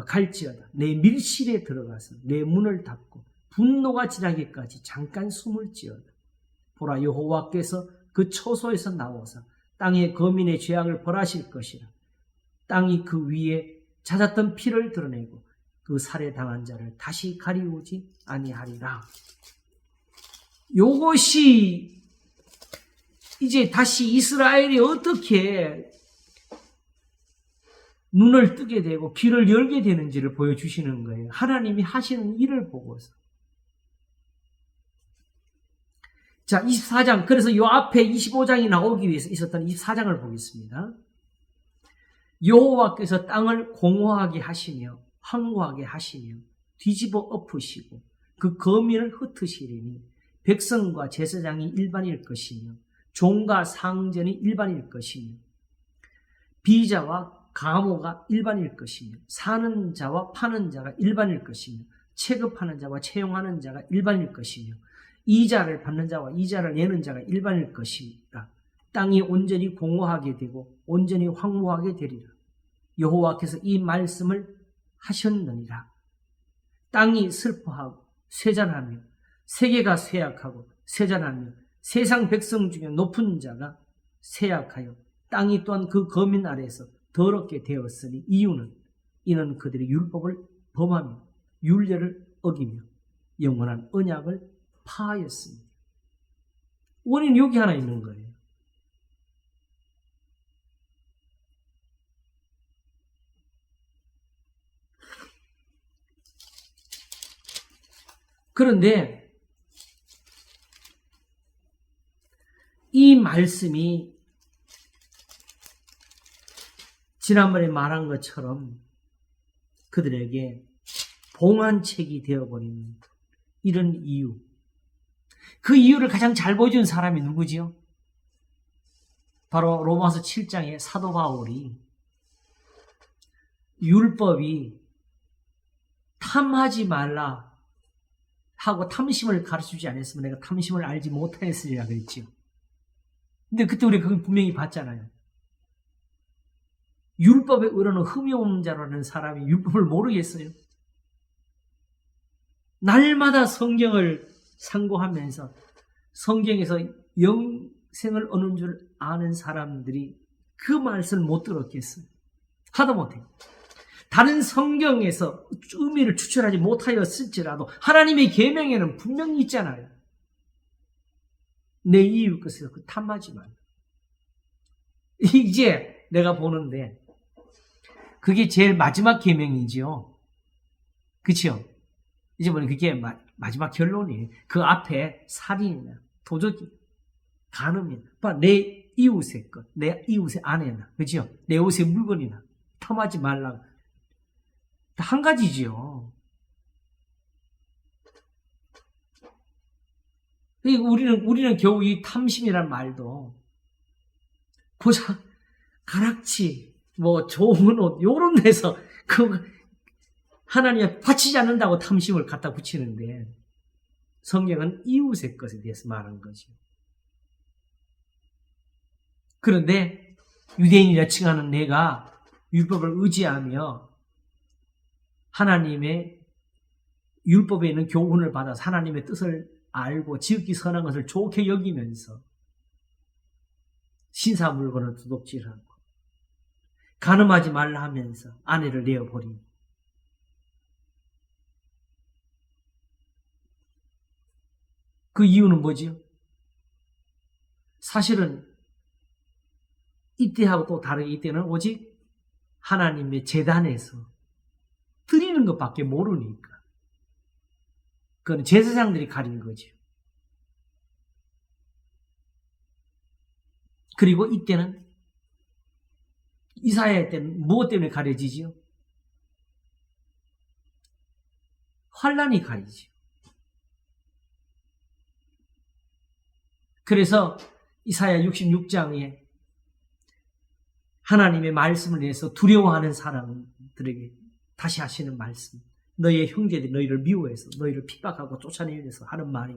갈지어다. 내 밀실에 들어가서 내 문을 닫고 분노가 지나기까지 잠깐 숨을 지어다. 보라 여호와께서 그 처소에서 나와서 땅의 거민의 죄악을 벌하실 것이라. 땅이 그 위에 잦았던 피를 드러내고 그 살해당한 자를 다시 가리우지 아니하리라. 요것이 이제 다시 이스라엘이 어떻게 눈을 뜨게 되고 귀를 열게 되는지를 보여주시는 거예요. 하나님이 하시는 일을 보고서. 자, 24장. 그래서 요 앞에 25장이 나오기 위해서 있었던 24장을 보겠습니다. 여호와께서 땅을 공허하게 하시며 황무하게 하시며 뒤집어 엎으시고 그 거민을 흩으시리니 백성과 제사장이 일반일 것이며 종과 상전이 일반일 것이며 비자와 가모가 일반일 것이며 사는 자와 파는 자가 일반일 것이며 체급하는 자와 채용하는 자가 일반일 것이며 이자를 받는 자와 이자를 내는 자가 일반일 것이라. 땅이 온전히 공허하게 되고 온전히 황무하게 되리라. 여호와께서 이 말씀을 하셨느니라. 땅이 슬퍼하고 쇠잔하며 세계가 쇠약하고 쇠잔하며 세상 백성 중에 높은 자가 쇠약하여 땅이 또한 그 거민 아래에서 더럽게 되었으니 이는 그들이 율법을 범하며 율례를 어기며 영원한 언약을 파하였습니다. 원인은 여기 하나 있는 거예요. 그런데 이 말씀이 지난번에 말한 것처럼 그들에게 봉안책이 되어버리는 이런 이유, 그 이유를 가장 잘 보여준 사람이 누구지요? 바로 로마서 7장의 사도 바울이 율법이 탐하지 말라 하고 탐심을 가르쳐주지 않았으면 내가 탐심을 알지 못하였으리라 그랬지요. 근데 그때 우리 그걸 분명히 봤잖아요. 율법에 의로는 흠이 없는 자라는 사람이 율법을 모르겠어요. 날마다 성경을 상고하면서 성경에서 영생을 얻는 줄 아는 사람들이 그 말씀을 못 들었겠어요. 하다 못해. 다른 성경에서 의미를 추출하지 못하였을지라도 하나님의 계명에는 분명히 있잖아요. 내 이웃 것에서 그 탐하지 말라. 이제 내가 보는데 그게 제일 마지막 계명이지요. 그렇죠? 이제 보니 그게 마지막 결론이에요. 그 앞에 살인이나 도적이 간음이나 내 이웃의 것, 내 이웃의 아내나, 그렇죠? 내 이웃의 물건이나 탐하지 말라. 한 가지지요. 우리는 겨우 이 탐심이란 말도 고작 가락지, 좋은 옷, 요런 데서 하나님에 바치지 않는다고 탐심을 갖다 붙이는데 성경은 이웃의 것에 대해서 말하는 거죠. 그런데 유대인이라 칭하는 내가 율법을 의지하며 하나님의 율법에 있는 교훈을 받아서 하나님의 뜻을 알고 지극히 선한 것을 좋게 여기면서 신사 물건을 도둑질하고 간음하지 말라 하면서 아내를 내어버리고 그 이유는 뭐지요? 사실은 이때하고 또 다르게 이때는 오직 하나님의 제단에서 드리는 것밖에 모르니까 그건 제사장들이 가린 거죠. 그리고 이때는 이사야 때는 무엇 때문에 가려지지요? 환난이 가리지요. 그래서 이사야 66장에 하나님의 말씀을 위해서 두려워하는 사람들에게 다시 하시는 말씀, 너희의 형제들이 너희를 미워해서 너희를 핍박하고 쫓아내면서 하는 말이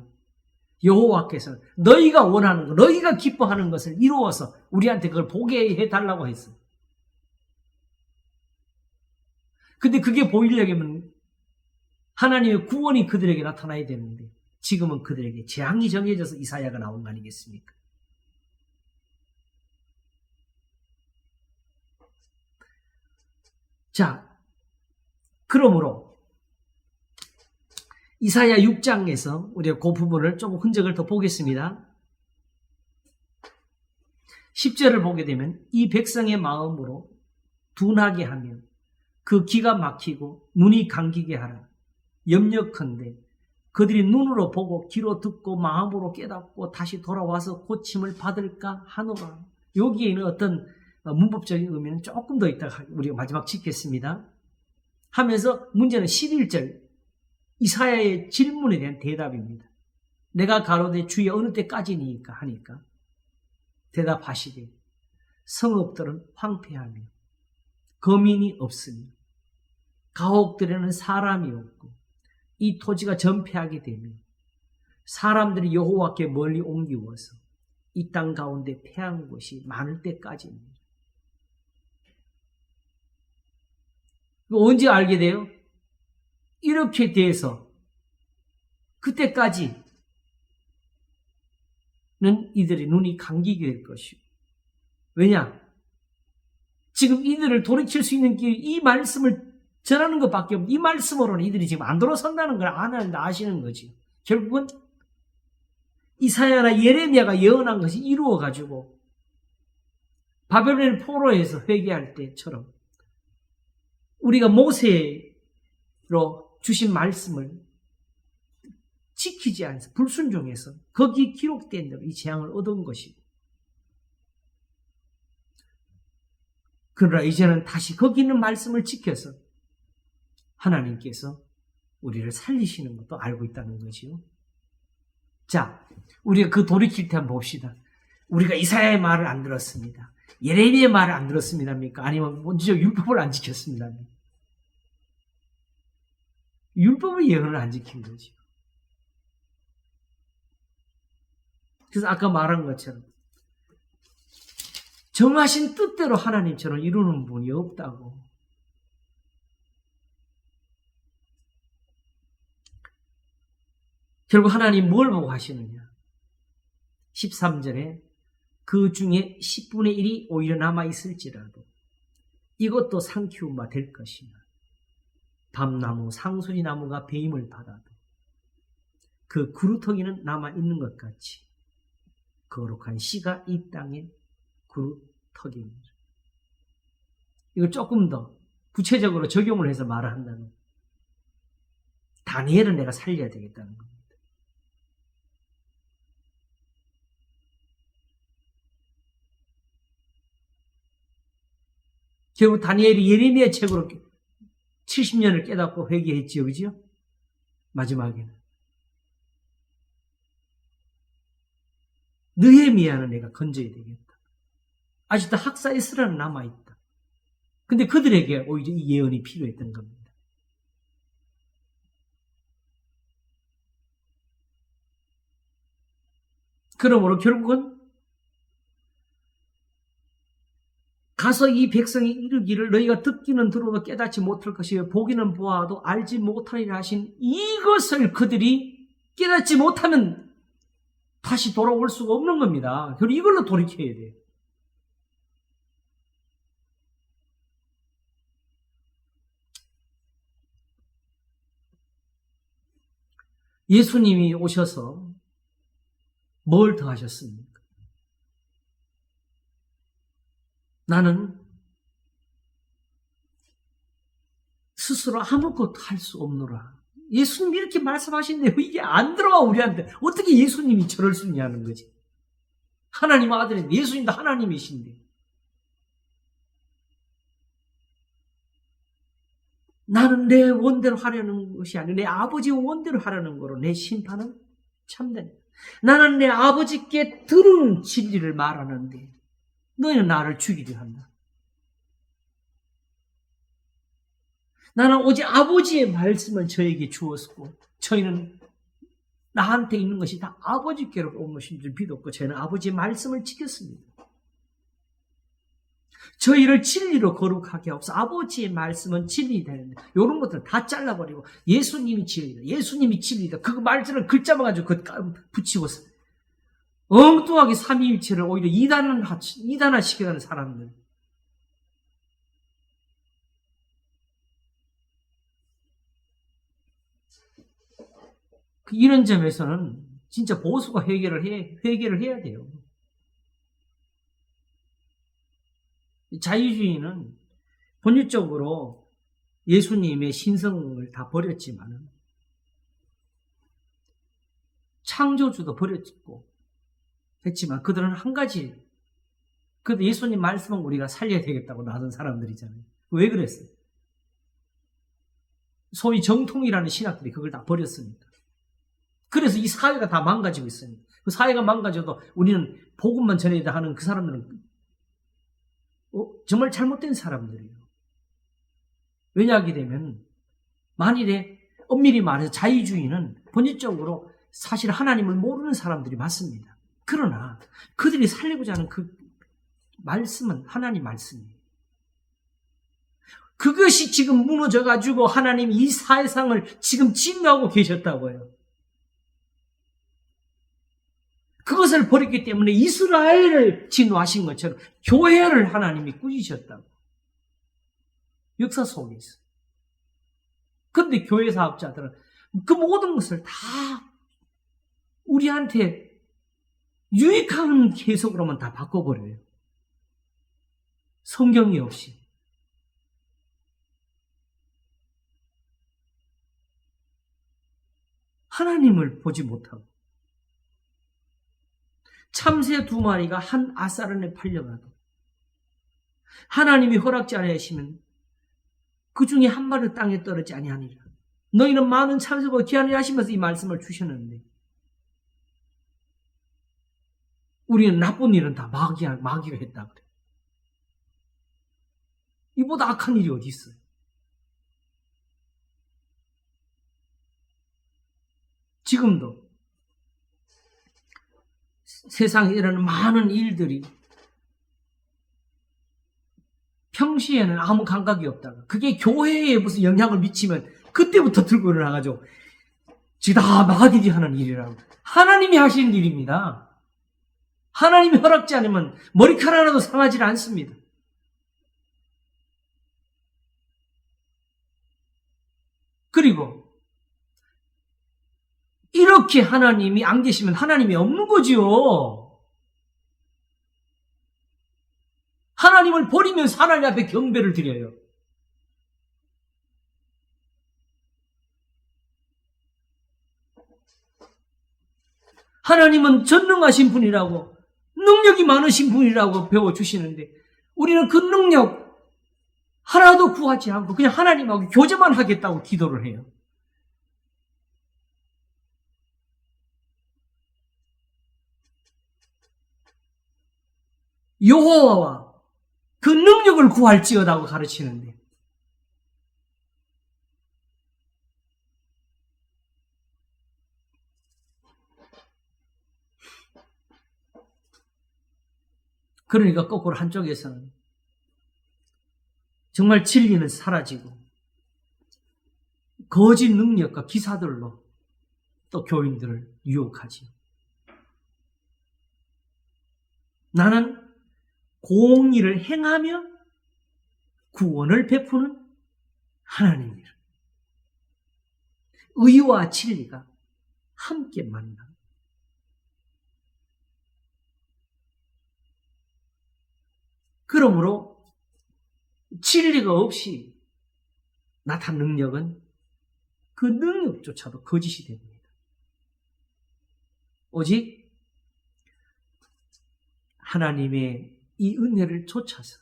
여호와께서는 너희가 원하는 것, 너희가 기뻐하는 것을 이루어서 우리한테 그걸 보게 해달라고 했어요. 근데 그게 보이려면 하나님의 구원이 그들에게 나타나야 되는데 지금은 그들에게 재앙이 정해져서 이사야가 나온 거 아니겠습니까? 자, 그러므로 이사야 6장에서 우리가 그 부분을 조금 흔적을 더 보겠습니다. 10절을 보게 되면 이 백성의 마음으로 둔하게 하며 그 귀가 막히고 눈이 감기게 하라. 염려컨대 그들이 눈으로 보고 귀로 듣고 마음으로 깨닫고 다시 돌아와서 고침을 받을까 하노라. 여기에는 어떤 문법적인 의미는 조금 더 있다가 우리가 마지막 짚겠습니다. 하면서 문제는 11절 이사야의 질문에 대한 대답입니다. 내가 가로되 주여 어느 때까지니까 하니까 대답하시되 성읍들은 황폐하며 거민이 없으며 가옥들에는 사람이 없고 이 토지가 전폐하게 되며 사람들이 여호와께 멀리 옮기워서 이 땅 가운데 패한 곳이 많을 때까지입니다. 언제 알게 돼요? 이렇게 돼서 그때까지 이들의 눈이 감기게 될 것이고. 왜냐? 지금 이들을 돌이킬 수 있는 게 이 말씀을 전하는 것밖에 없고, 이 말씀으로는 이들이 지금 안 돌아선다는 걸 아시는 거지. 결국은 이사야나 예레미야가 예언한 것이 이루어가지고 바벨론 포로에서 회개할 때처럼 우리가 모세로 주신 말씀을 지키지 않아서 불순종해서 거기에 기록된 대로 이 재앙을 얻은 것이고, 그러나 이제는 다시 거기 있는 말씀을 지켜서 하나님께서 우리를 살리시는 것도 알고 있다는 거지요. 자, 우리가 그 돌이킬 때 한번 봅시다. 우리가 이사야의 말을 안 들었습니다. 예레미야의 말을 안 들었습니다입니까? 아니면 먼저 율법을 안 지켰습니다. 율법의 예언을 안 지킨 거죠. 그래서 아까 말한 것처럼 정하신 뜻대로 하나님처럼 이루는 분이 없다고. 결국 하나님 뭘 보고 하시느냐? 13절에 그 중에 10분의 1이 오히려 남아있을지라도 이것도 상키운 바 될 것이나 밤나무, 상수리나무가 배임을 받아도 그 구루터기는 남아있는 것 같이 거룩한 씨가 이 땅에 구루터기입니다. 이걸 조금 더 구체적으로 적용을 해서 말을 한다면 다니엘은 내가 살려야 되겠다는 겁니다. 결국 다니엘이 예레미야 책으로 70년을 깨닫고 회개했지요. 그죠? 마지막에는. 느헤미야는 내가 건져야 되겠다. 아직도 학사 에스라는 남아있다. 근데 그들에게 오히려 이 예언이 필요했던 겁니다. 그러므로 결국은 가서 이 백성이 이르기를 너희가 듣기는 들어도 깨닫지 못할 것이요 보기는 보아도 알지 못하리라 하신 이것을 그들이 깨닫지 못하면 다시 돌아올 수가 없는 겁니다. 그리고 이걸로 돌이켜야 돼요. 예수님이 오셔서 뭘 더 하셨습니까? 나는 스스로 아무것도 할 수 없노라. 예수님이 이렇게 말씀하신데 이게 안 들어와 우리한테. 어떻게 예수님이 저럴 수 있냐는 거지. 하나님 아들인데 예수님도 하나님이신데. 나는 내 원대로 하려는 것이 아니라 내 아버지 원대로 하려는 거로 내 심판은 참된. 나는 내 아버지께 들은 진리를 말하는데 너희는 나를 죽이려 한다. 나는 오직 아버지의 말씀을 저에게 주었고 저희는 나한테 있는 것이 다 아버지께로 온 것인 줄 믿었고 저희는 아버지의 말씀을 지켰습니다. 저희를 진리로 거룩하게 하옵소서. 아버지의 말씀은 진리다. 이런 것들 다 잘라버리고 예수님이 진리다. 예수님이 진리다. 그 말씀을 글자만 가지고 붙이고서 엉뚱하게 삼위일체를 오히려 이단화시키는 사람들. 이런 점에서는 진짜 보수가 회개를 해야 돼요. 자유주의는 본질적으로 예수님의 신성을 다 버렸지만 창조주도 버렸고 했지만 그들은 한 가지, 그래도 예수님 말씀은 우리가 살려야 되겠다고 나선 사람들이잖아요. 왜 그랬어요? 소위 정통이라는 신학들이 그걸 다 버렸습니다. 그래서 이 사회가 다 망가지고 있습니다. 그 사회가 망가져도 우리는 복음만 전해야 하는 그 사람들은 정말 잘못된 사람들이에요. 왜냐하게 되면 만일에 엄밀히 말해서 자유주의는 본질적으로 사실 하나님을 모르는 사람들이 맞습니다. 그러나 그들이 살리고자 하는 그 말씀은 하나님 말씀이에요. 그것이 지금 무너져가지고 하나님이 이 세상을 지금 진노하고 계셨다고요. 그것을 버렸기 때문에 이스라엘을 진노하신 것처럼 교회를 하나님이 꾸짖으셨다고. 역사 속에서. 그런데 교회 사업자들은 그 모든 것을 다 우리한테 유익한 해석으로만 다 바꿔버려요. 성경이 없이. 하나님을 보지 못하고 참새 2마리가 한 아사른에 팔려가도 하나님이 허락지 아니하시면 그 중에 한 마리 땅에 떨어지지 아니하니라. 너희는 많은 참새보다 귀하니라 하시면서 이 말씀을 주셨는데 우리는 나쁜 일은 다 마귀가 했다 그래. 이보다 악한 일이 어디 있어요? 지금도 세상에 일어나는 많은 일들이 평시에는 아무 감각이 없다가 그게 교회에 무슨 영향을 미치면 그때부터 들고 일어나가지고 지금 다 마귀들이 하는 일이라고. 하나님이 하시는 일입니다. 하나님이 허락지 않으면 머리카락 하나도 상하지 않습니다. 그리고 이렇게 하나님이 안 계시면 하나님이 없는 거지요. 하나님을 버리면서 하나님 앞에 경배를 드려요. 하나님은 전능하신 분이라고, 능력이 많으신 분이라고 배워주시는데 우리는 그 능력 하나도 구하지 않고 그냥 하나님하고 교제만 하겠다고 기도를 해요. 여호와와 그 능력을 구할지어다고 가르치는데 그러니까 거꾸로 한쪽에서는 정말 진리는 사라지고 거짓 능력과 기사들로 또 교인들을 유혹하지. 나는 공의를 행하며 구원을 베푸는 하나님이라. 의와 진리가 함께 만나. 그러므로 진리가 없이 나타난 능력은 그 능력조차도 거짓이 됩니다. 오직 하나님의 이 은혜를 쫓아서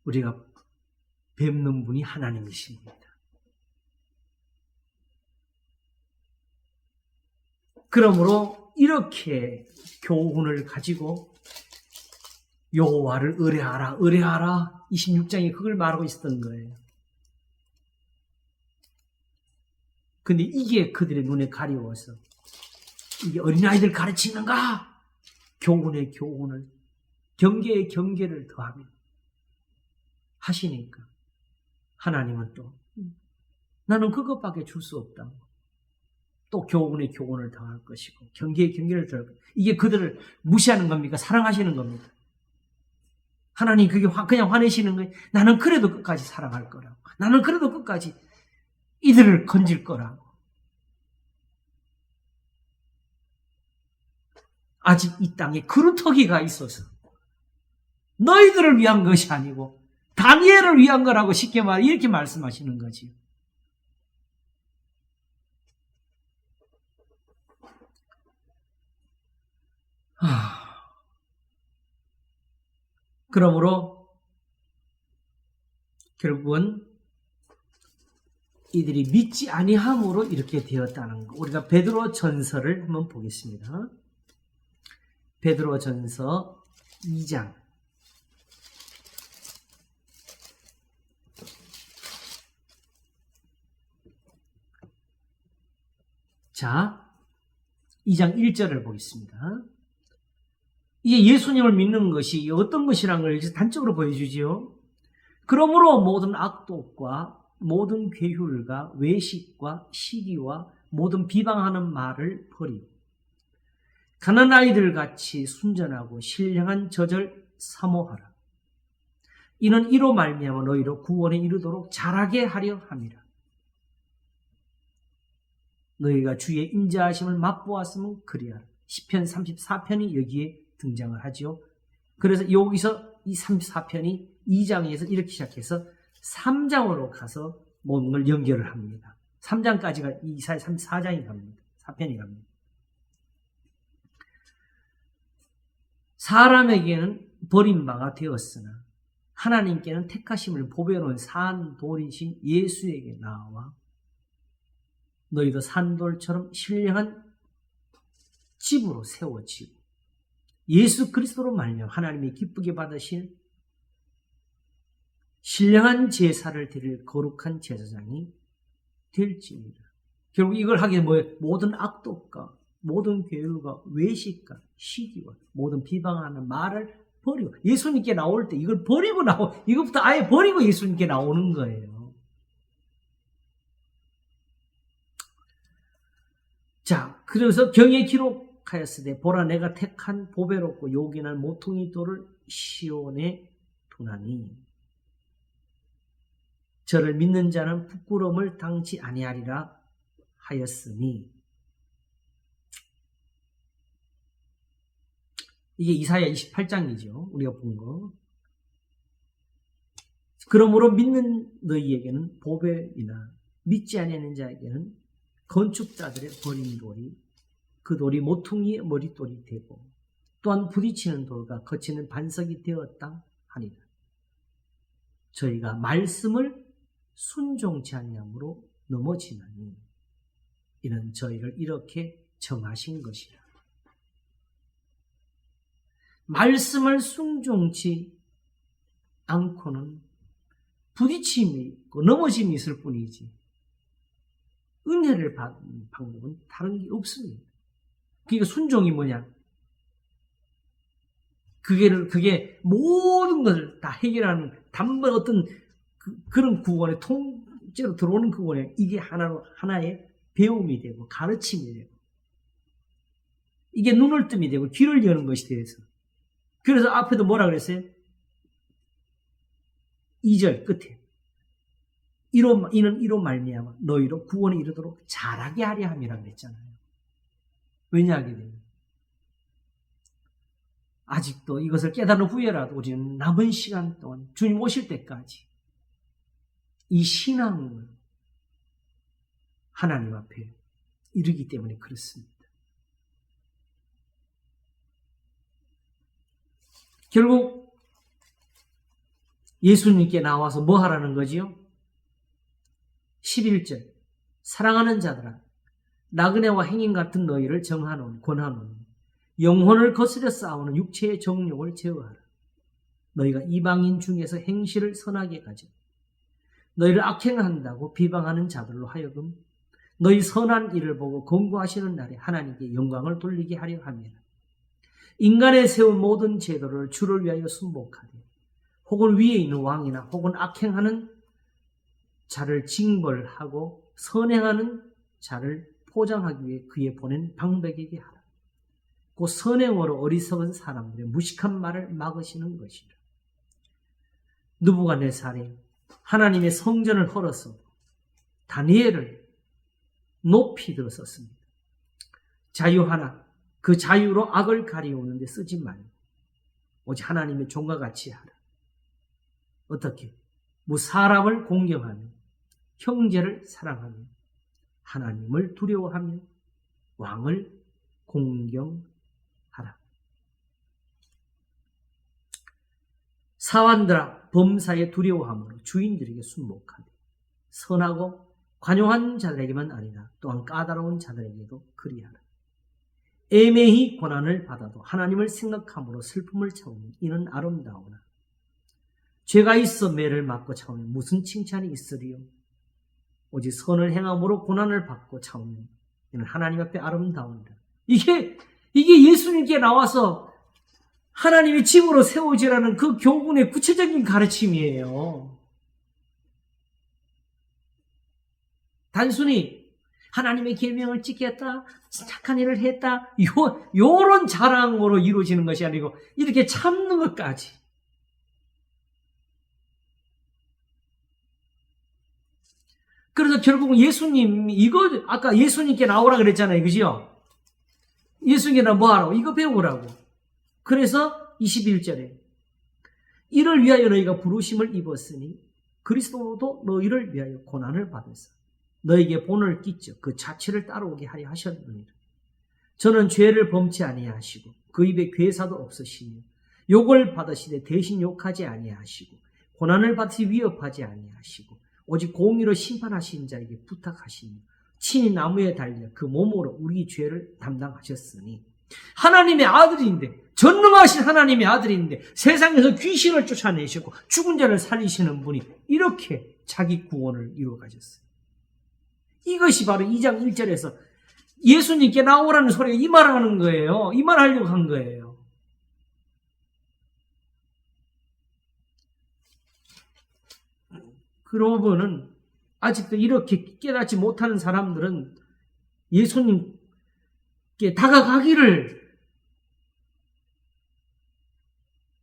우리가 뵙는 분이 하나님이십니다. 그러므로 이렇게 교훈을 가지고 여호와를 의뢰하라, 의뢰하라. 26장에 그걸 말하고 있었던 거예요. 근데 이게 그들의 눈에 가려워서 이게 어린아이들 가르치는가? 교훈의 교훈을, 경계의 경계를 더하며 하시니까 하나님은 또 나는 그것밖에 줄 수 없다. 또 교훈의 교훈을 더할 것이고 경계의 경계를 더할 것이고 이게 그들을 무시하는 겁니까? 사랑하시는 겁니까? 하나님 그게 그냥 화내시는 거예요. 나는 그래도 끝까지 사랑할 거라고. 나는 그래도 끝까지 이들을 건질 거라고. 아직 이 땅에 그루터기가 있어서 너희들을 위한 것이 아니고 다니엘을 위한 거라고 쉽게 말해 이렇게 말씀하시는 거지. 그러므로 결국은 이들이 믿지 아니함으로 이렇게 되었다는 거. 우리가 베드로 전서를 한번 보겠습니다. 베드로 전서 2장. 자, 2장 1절을 보겠습니다. 이게 예수님을 믿는 것이 어떤 것이라는 걸 여기서 단적으로 보여주지요. 그러므로 모든 악독과 모든 괴휼과 외식과 시기와 모든 비방하는 말을 버리고 가난 아이들 같이 순전하고 신령한 저절 사모하라. 이는 이로 말미암아 너희로 구원에 이르도록 자라게 하려 함이라. 너희가 주의 인자하심을 맛보았으면 그리하라. 시편 34편이 여기에 등장을 하죠. 그래서 여기서 이 34편이 2장에서 이렇게 시작해서 3장으로 가서 모든 걸 연결을 합니다. 3장까지가 이사야 34장이 갑니다. 4편이 갑니다. 사람에게는 버림바가 되었으나 하나님께는 택하심을 보배로운 산돌이신 예수에게 나와 너희도 산돌처럼 신령한 집으로 세워지고 예수 그리스도로 말미암아 하나님이 기쁘게 받으실 신령한 제사를 드릴 거룩한 제사장이 될지니라. 결국 이걸 하기 위해 뭐예요? 모든 악독과 모든 괴율과 외식과 시기와 모든 비방하는 말을 버리고 예수님께 나올 때 이걸 버리고 이것부터 아예 버리고 예수님께 나오는 거예요. 자, 그래서 경에 기록하였으되 보라 내가 택한 보배롭고 요긴한 모퉁이 돌을 시온에 두나니 저를 믿는 자는 부끄러움을 당치 아니하리라 하였으니 이게 이사야 28장이죠. 우리가 본 거. 그러므로 믿는 너희에게는 보배이나 믿지 아니하는 자에게는 건축자들의 버린 돌이 그 돌이 모퉁이의 머릿돌이 되고 또한 부딪히는 돌과 거치는 반석이 되었다 하니라. 저희가 말씀을 순종치 아니함으로 넘어지나니 이는 저희를 이렇게 정하신 것이라. 말씀을 순종치 않고는 부딪힘이 있고 넘어짐이 있을 뿐이지 은혜를 받는 방법은 다른 게 없습니다. 그러니까 순종이 뭐냐? 그게 모든 것을 다 해결하는 단번 어떤 그런 구원의 통째로 들어오는 구원에 이게 하나의 배움이 되고 가르침이 되고 이게 눈을 뜸이 되고 귀를 여는 것이 되어서 그래서 앞에도 뭐라 그랬어요? 2절 끝에 이는 이로 말미암아 너희로 구원에 이르도록 자라게 하려 함이라 그랬잖아요. 왜냐하게 되면 아직도 이것을 깨달은 후에라도 우리는 남은 시간 동안 주님 오실 때까지 이 신앙을 하나님 앞에 이르기 때문에 그렇습니다. 결국 예수님께 나와서 뭐 하라는 거지요? 11절 사랑하는 자들아 나그네와 행인 같은 너희를 권하노니 영혼을 거스려 싸우는 육체의 정욕을 제어하라. 너희가 이방인 중에서 행실을 선하게 가져 너희를 악행한다고 비방하는 자들로 하여금 너희 선한 일을 보고 권고하시는 날에 하나님께 영광을 돌리게 하려 함이라. 인간의 세운 모든 제도를 주를 위하여 순복하되 혹은 위에 있는 왕이나 혹은 악행하는 자를 징벌하고 선행하는 자를 포장하기 위해 그에 보낸 방백에게 하라. 곧 선행으로 어리석은 사람들의 무식한 말을 막으시는 것이라. 느부갓네살이 하나님의 성전을 헐어서 다니엘을 높이 들었었습니다. 자유 하나 그 자유로 악을 가리우는데 쓰지 말고 오직 하나님의 종과 같이 하라. 어떻게? 사람을 공경하며 형제를 사랑하며 하나님을 두려워하며 왕을 공경하라. 사환들아 범사에 두려워함으로 주인들에게 순복하되 선하고 관용한 자들에게만 아니라 또한 까다로운 자들에게도 그리하라. 애매히 고난을 받아도 하나님을 생각함으로 슬픔을 참으면 이는 아름다우나 죄가 있어 매를 맞고 참으면 무슨 칭찬이 있으리요? 오직 선을 행함으로 고난을 받고 참으면 이는 하나님 앞에 아름다우니라. 이게 예수님께 나와서 하나님의 집으로 세워지라는 그 교훈의 구체적인 가르침이에요. 단순히 하나님의 계명을 지켰다, 착한 일을 했다, 요런 자랑으로 이루어지는 것이 아니고 이렇게 참는 것까지. 그래서 결국 예수님, 이거 아까 예수님께 나오라 그랬잖아요. 그죠? 예수님께 뭐 하라고? 이거 배우라고. 그래서 21절에 이를 위하여 너희가 부르심을 입었으니 그리스도도 너희를 위하여 고난을 받으사 너희에게 본을 끼쳐 그 자체를 따라오게 하려 하셨느니라. 저는 죄를 범치 아니하시고 그 입에 괴사도 없으시며 욕을 받으시되 대신 욕하지 아니하시고 고난을 받으시 위협하지 아니하시고 오직 공의로 심판하신 자에게 부탁하시며 친히 나무에 달려 그 몸으로 우리 죄를 담당하셨으니 하나님의 아들인데, 전능하신 하나님의 아들인데 세상에서 귀신을 쫓아내시고 죽은 자를 살리시는 분이 이렇게 자기 구원을 이루어 가셨어요. 이것이 바로 2장 1절에서 예수님께 나오라는 소리가 이 말을 하는 거예요. 이 말을 하려고 한 거예요. 그러고는 아직도 이렇게 깨닫지 못하는 사람들은 예수님께 다가가기를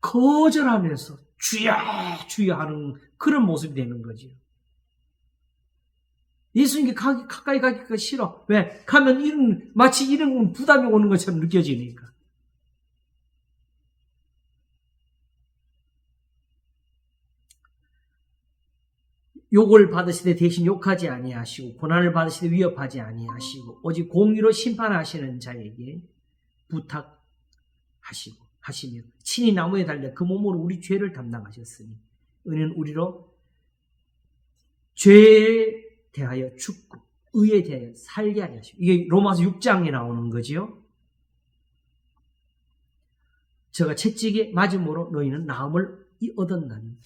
거절하면서 주여 주여 하는 그런 모습이 되는 거죠. 예수님께 가까이 가기가 싫어. 왜? 가면 마치 이런 부담이 오는 것처럼 느껴지니까. 욕을 받으시되 대신 욕하지 아니하시고 고난을 받으시되 위협하지 아니하시고 오직 공의로 심판하시는 자에게 부탁하시며 친히 나무에 달려 그 몸으로 우리 죄를 담당하셨으니 은혜는 우리로 죄에 대하여 죽고 의에 대하여 살게 하려 하시고, 이게 로마서 6장에 나오는 거지요. 저가 채찍에 맞음으로 너희는 나음을 얻었나니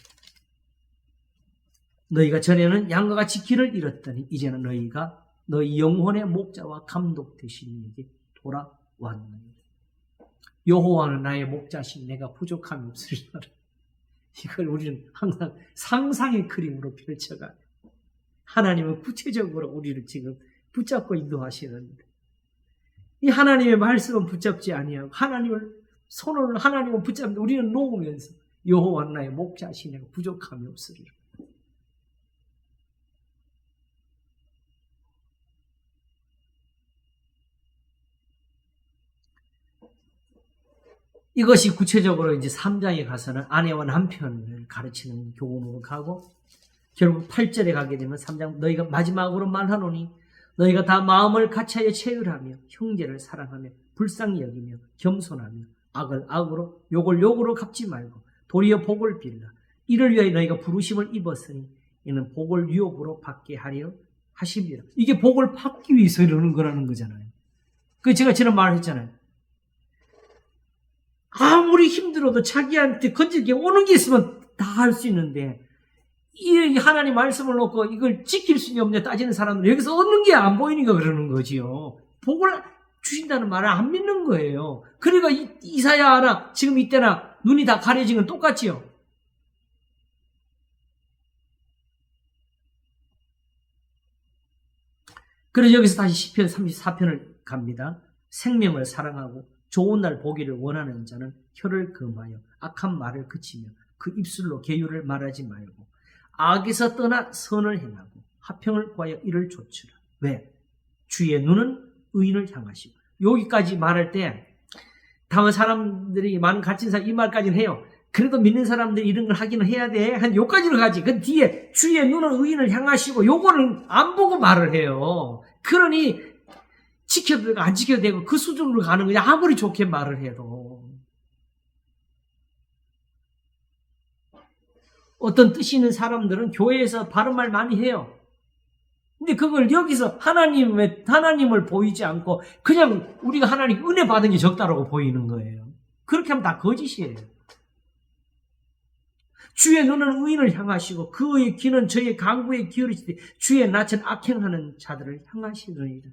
너희가 전에는 양과 같이 길을 잃었더니 이제는 너희가 너희 영혼의 목자와 감독 되신 이에게 돌아왔느니라. 여호와는 나의 목자신 내가 부족함이 없으리라. 이걸 우리는 항상 상상의 그림으로 펼쳐가 하나님은 구체적으로 우리를 지금 붙잡고 인도하시는데, 이 하나님의 말씀은 붙잡지 아니하고 손을 하나님은 붙잡는데 우리는 놓으면서 여호와는 나의 목자신 내가 부족함이 없으리라. 이것이 구체적으로 이제 3장에 가서는 아내와 남편을 가르치는 교훈으로 가고, 결국 8절에 가게 되면 3장 너희가 마지막으로 말하노니 너희가 다 마음을 같이하여 체휼하며 형제를 사랑하며 불쌍히 여기며 겸손하며 악을 악으로 욕을 욕으로 갚지 말고 도리어 복을 빌라. 이를 위하여 너희가 부르심을 입었으니 이는 복을 유업으로 받게 하려 하십니다. 이게 복을 받기 위해서 이러는 거라는 거잖아요. 그 제가 지난 말했잖아요. 아무리 힘들어도 자기한테 건질 게 오는 게 있으면 다 할 수 있는데, 이 하나님 말씀을 놓고 이걸 지킬 수 없냐 따지는 사람들은 여기서 얻는 게 안 보이니까 그러는 거지요. 복을 주신다는 말을 안 믿는 거예요. 그러니까 이사야나 지금 이때나 눈이 다 가려진 건 똑같지요. 그래서 여기서 다시 시편 34편을 갑니다. 생명을 사랑하고 좋은 날 보기를 원하는 자는 혀를 금하여 악한 말을 그치며 그 입술로 계율을 말하지 말고 악에서 떠나 선을 행하고 화평을 구하여 이를 좇으라. 왜? 주의 눈은 의인을 향하시고. 여기까지 말할 때 다른 사람들이 많은 갇힌 사람 이 말까지는 해요. 그래도 믿는 사람들이 이런 걸 하기는 해야 돼. 한 요까지는 가지. 그 뒤에 주의 눈은 의인을 향하시고 요거는 안 보고 말을 해요. 그러니 지켜도 되고 안 지켜도 되고 그 수준으로 가는 거지. 아무리 좋게 말을 해도. 어떤 뜻이 있는 사람들은 교회에서 바른 말 많이 해요. 근데 그걸 여기서 하나님을 보이지 않고 그냥 우리가 하나님 은혜 받은 게 적다라고 보이는 거예요. 그렇게 하면 다 거짓이에요. 주의 눈은 의인을 향하시고 그의 귀는 저의 강구에 기울이시되 주의 낯은 악행하는 자들을 향하시느니라.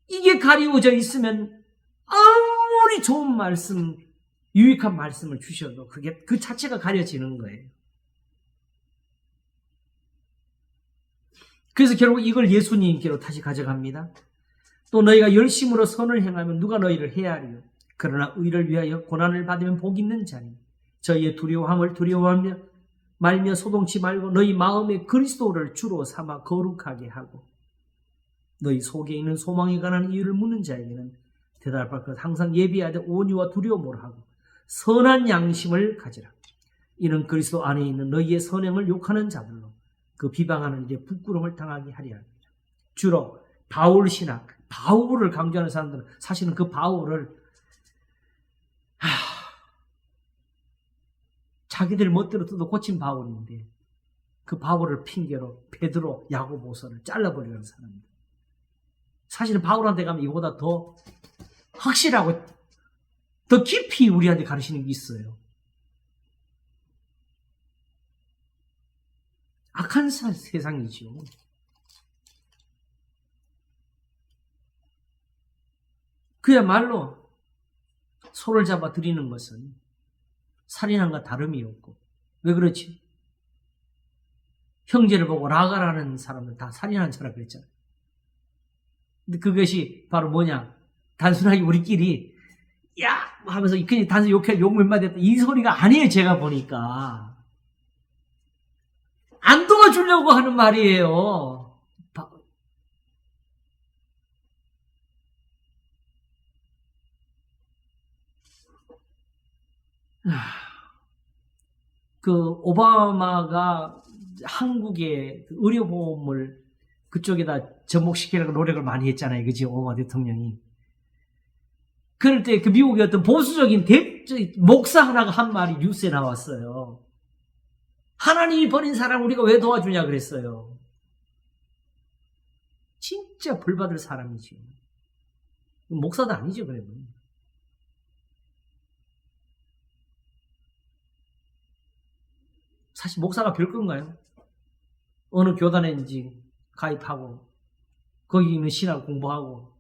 이게 가리워져 있으면 아무리 좋은 말씀, 유익한 말씀을 주셔도 그게 그 자체가 가려지는 거예요. 그래서 결국 이걸 예수님께로 다시 가져갑니다. 또 너희가 열심으로 선을 행하면 누가 너희를 헤아리요. 그러나 의를 위하여 고난을 받으면 복 있는 자니 저희의 두려움을 두려워하며 말며 소동치 말고 너희 마음에 그리스도를 주로 삼아 거룩하게 하고 너희 속에 있는 소망에 관한 이유를 묻는 자에게는 대답할 것 항상 예비하되 온유와 두려움으로 하고 선한 양심을 가지라. 이는 그리스도 안에 있는 너희의 선행을 욕하는 자들로 그 비방하는 일에 부끄러움을 당하게 하려 합니다. 주로 바울 신학, 바울을 강조하는 사람들은 사실은 그 바울을 자기들 멋대로 뜯어 고친 바울인데 그 바울을 핑계로 베드로, 야고보서를 잘라버리는 사람입니다. 사실은 바울한테 가면 이보다 더 확실하고 더 깊이 우리한테 가르치는 게 있어요. 악한 세상이지요. 그야말로 소를 잡아 드리는 것은 살인한과 다름이 없고. 왜 그렇지? 형제를 보고 라가라는 사람은 다 살인한 자라 그랬잖아요. 근데 그것이 바로 뭐냐? 단순하게 우리끼리 야 하면서 그냥 단순히 욕 몇 마디 했다 이 소리가 아니에요. 제가 보니까 안 도와주려고 하는 말이에요. 그 오바마가 한국의 의료보험을 그쪽에다 접목시키려고 노력을 많이 했잖아요. 그지? 오바마 대통령이. 그럴 때 그 미국의 어떤 보수적인 목사 하나가 한 말이 뉴스에 나왔어요. 하나님이 버린 사람 우리가 왜 도와주냐 그랬어요. 진짜 벌받을 사람이죠. 목사도 아니죠, 그래도. 사실 목사가 별 건가요? 어느 교단인지 가입하고 거기 있는 신학 공부하고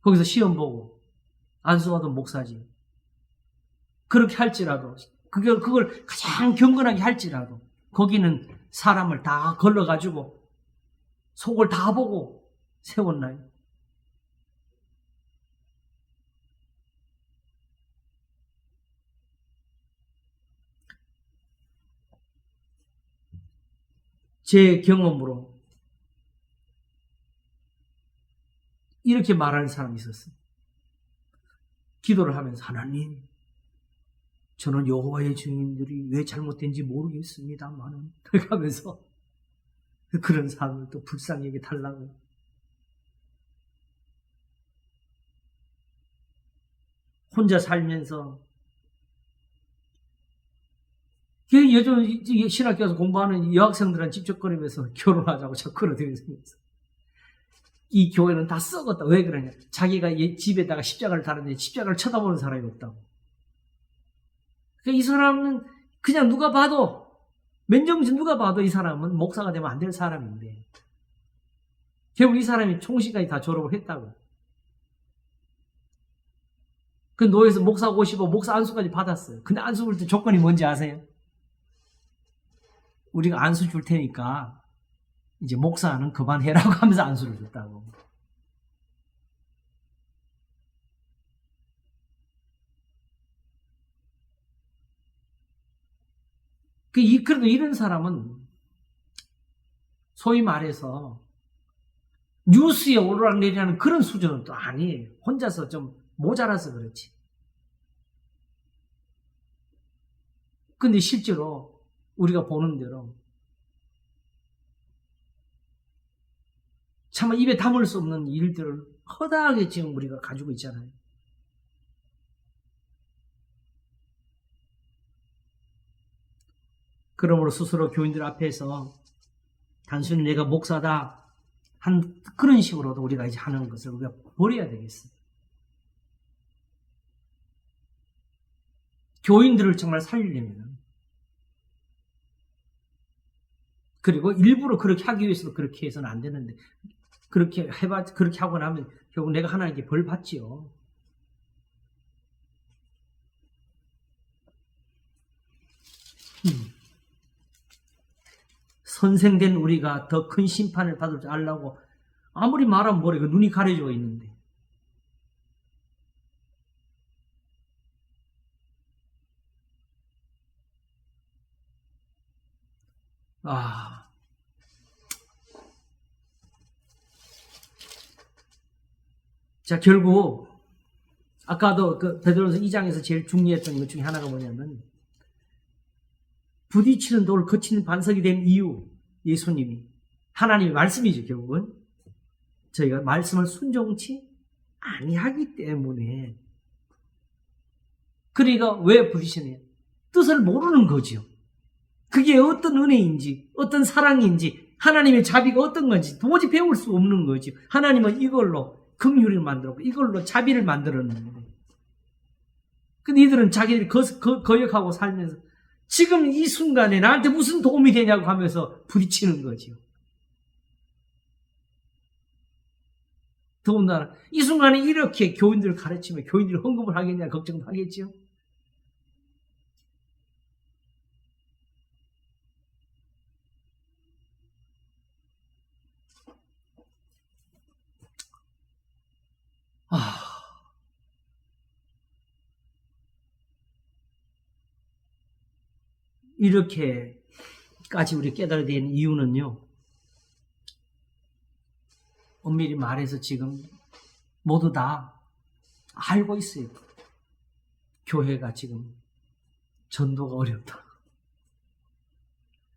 거기서 시험 보고 안수받은 목사지. 그렇게 할지라도 그걸 가장 경건하게 할지라도 거기는 사람을 다 걸러가지고 속을 다 보고 세웠나요? 제 경험으로 이렇게 말하는 사람이 있었어요. 기도를 하면서 하나님 저는 여호와의 증인들이 왜 잘못된지 모르겠습니다만은 하면서 그런 사람을 또 불쌍히 여겨 달라고. 혼자 살면서 요즘 신학교 가서 공부하는 여학생들한테 집적거리면서 결혼하자고 자꾸 끌어들이면서 이 교회는 다 썩었다. 왜 그러냐? 자기가 집에다가 십자가를 달았는데 십자가를 쳐다보는 사람이 없다고. 이 사람은 그냥 누가 봐도 맨정신 누가 봐도 이 사람은 목사가 되면 안 될 사람인데 결국 이 사람이 총시까지 다 졸업을 했다고. 그 노예에서 목사 55, 목사 안수까지 받았어요. 근데 안수 줄 때 조건이 뭔지 아세요? 우리가 안수 줄 테니까 이제 목사는 그만해라고 하면서 안수를 줬다고. 그래도 이런 사람은 소위 말해서 뉴스에 오르락내리하는 그런 수준은 또 아니에요. 혼자서 좀 모자라서 그렇지. 근데 실제로 우리가 보는 대로 참 입에 담을 수 없는 일들을 허다하게 지금 우리가 가지고 있잖아요. 그러므로 스스로 교인들 앞에서 단순히 내가 목사다 한 그런 식으로도 우리가 이제 하는 것을 우리가 버려야 되겠어요. 교인들을 정말 살리려면 그리고 일부러 그렇게 하기 위해서도 그렇게 해서는 안 되는데 그렇게 하고 나면 결국 내가 하나님께 벌 받지요. 선생된 우리가 더 큰 심판을 받을 줄 알라고 아무리 말하면 뭐래, 그 눈이 가려져 있는데. 자, 결국 아까도 그 베드로서 2장에서 제일 중요했던 것 중에 하나가 뭐냐면, 부딪히는 돌 거치는 반석이 된 이유, 예수님이 하나님의 말씀이죠. 결국은 저희가 말씀을 순종치 아니하기 때문에. 그러니까 왜 부딪히느냐? 뜻을 모르는 거죠. 그게 어떤 은혜인지, 어떤 사랑인지, 하나님의 자비가 어떤 건지 도무지 배울 수 없는 거죠. 하나님은 이걸로 긍휼을 만들었고 이걸로 자비를 만들었는데, 근데 이들은 자기들이 거역하고 살면서 지금 이 순간에 나한테 무슨 도움이 되냐고 하면서 부딪히는 거죠. 더군다나 이 순간에 이렇게 교인들을 가르치면 교인들이 헌금을 하겠냐 걱정도 하겠죠. 이렇게까지 우리 깨달아야 되는 이유는요, 엄밀히 말해서 지금 모두 다 알고 있어요. 교회가 지금 전도가 어렵다.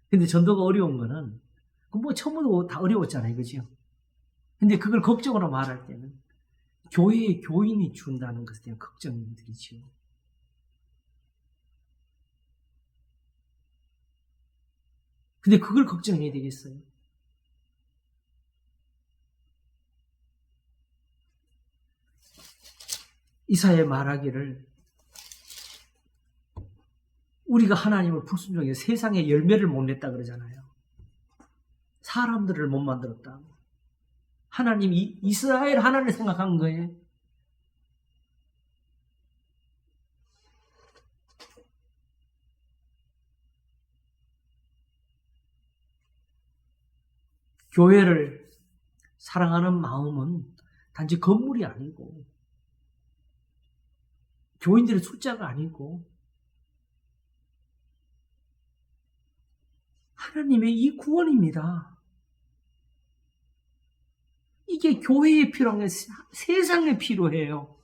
근데 전도가 어려운 거는 뭐 처음부터 다 어려웠잖아요. 그죠? 근데 그걸 걱정으로 말할 때는 교회의 교인이 준다는 것에 대한 걱정들이죠. 근데 그걸 걱정해야 되겠어요? 이사야 말하기를 우리가 하나님을 불순종해 세상에 열매를 못 냈다 그러잖아요. 사람들을 못 만들었다. 하나님이 이스라엘 하나님을 생각한 거예요. 교회를 사랑하는 마음은 단지 건물이 아니고 교인들의 숫자가 아니고 하나님의 이 구원입니다. 이게 교회에 필요한 게 세상에 필요해요.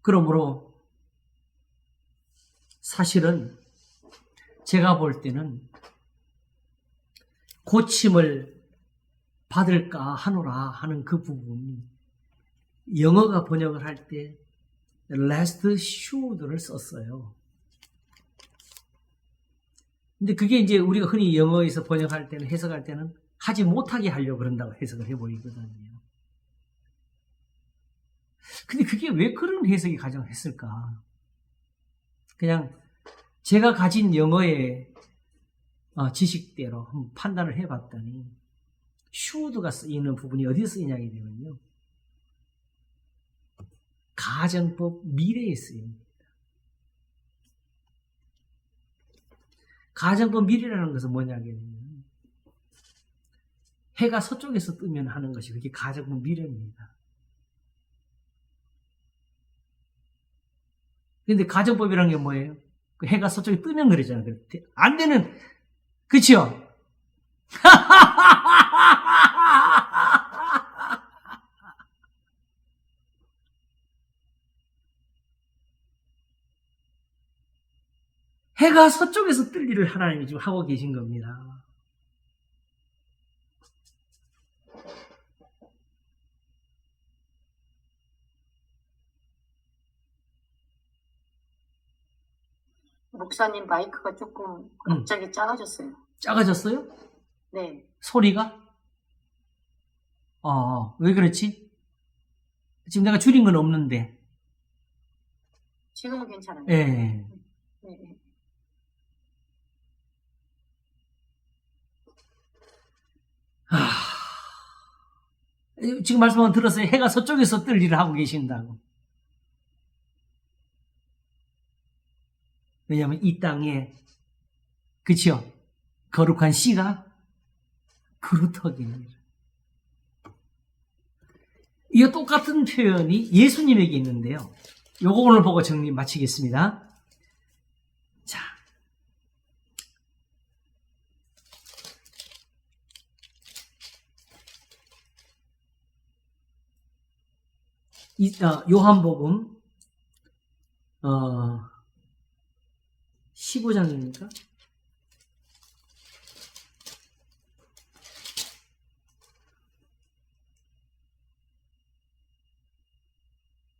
그러므로 사실은 제가 볼 때는 고침을 받을까 하노라 하는 그 부분이 영어가 번역을 할 때 last should를 썼어요. 근데 그게 이제 우리가 흔히 영어에서 번역할 때는, 해석할 때는 하지 못하게 하려고 그런다고 해석을 해버리거든요. 근데 그게 왜 그런 해석이 가능했을까? 그냥 제가 가진 영어의 지식대로 한번 판단을 해봤더니 should가 쓰이는 부분이 어디에 쓰이냐게 되면요, 가정법 미래에 쓰입니다. 가정법 미래라는 것은 뭐냐면 해가 서쪽에서 뜨면 하는 것이 그게 가정법 미래입니다. 근데 가정법이라는 게 뭐예요? 그 해가 서쪽에 뜨면 그러잖아요. 안 되는, 그치요? 해가 서쪽에서 뜰 일을 하나님이 지금 하고 계신 겁니다.
목사님 마이크가 조금 갑자기 작아졌어요.
작아졌어요?
네.
소리가? 왜 그렇지? 지금 내가 줄인 건 없는데.
지금은 괜찮아요.
예.
네.
지금 말씀만 들었어요. 해가 서쪽에서 뜰 일을 하고 계신다고. 왜냐하면 이 땅에, 그쵸? 거룩한 씨가 그루터기입니다. 이 똑같은 표현이 예수님에게 있는데요. 요거 오늘 보고 정리 마치겠습니다. 자. 요한복음, 15장입니까?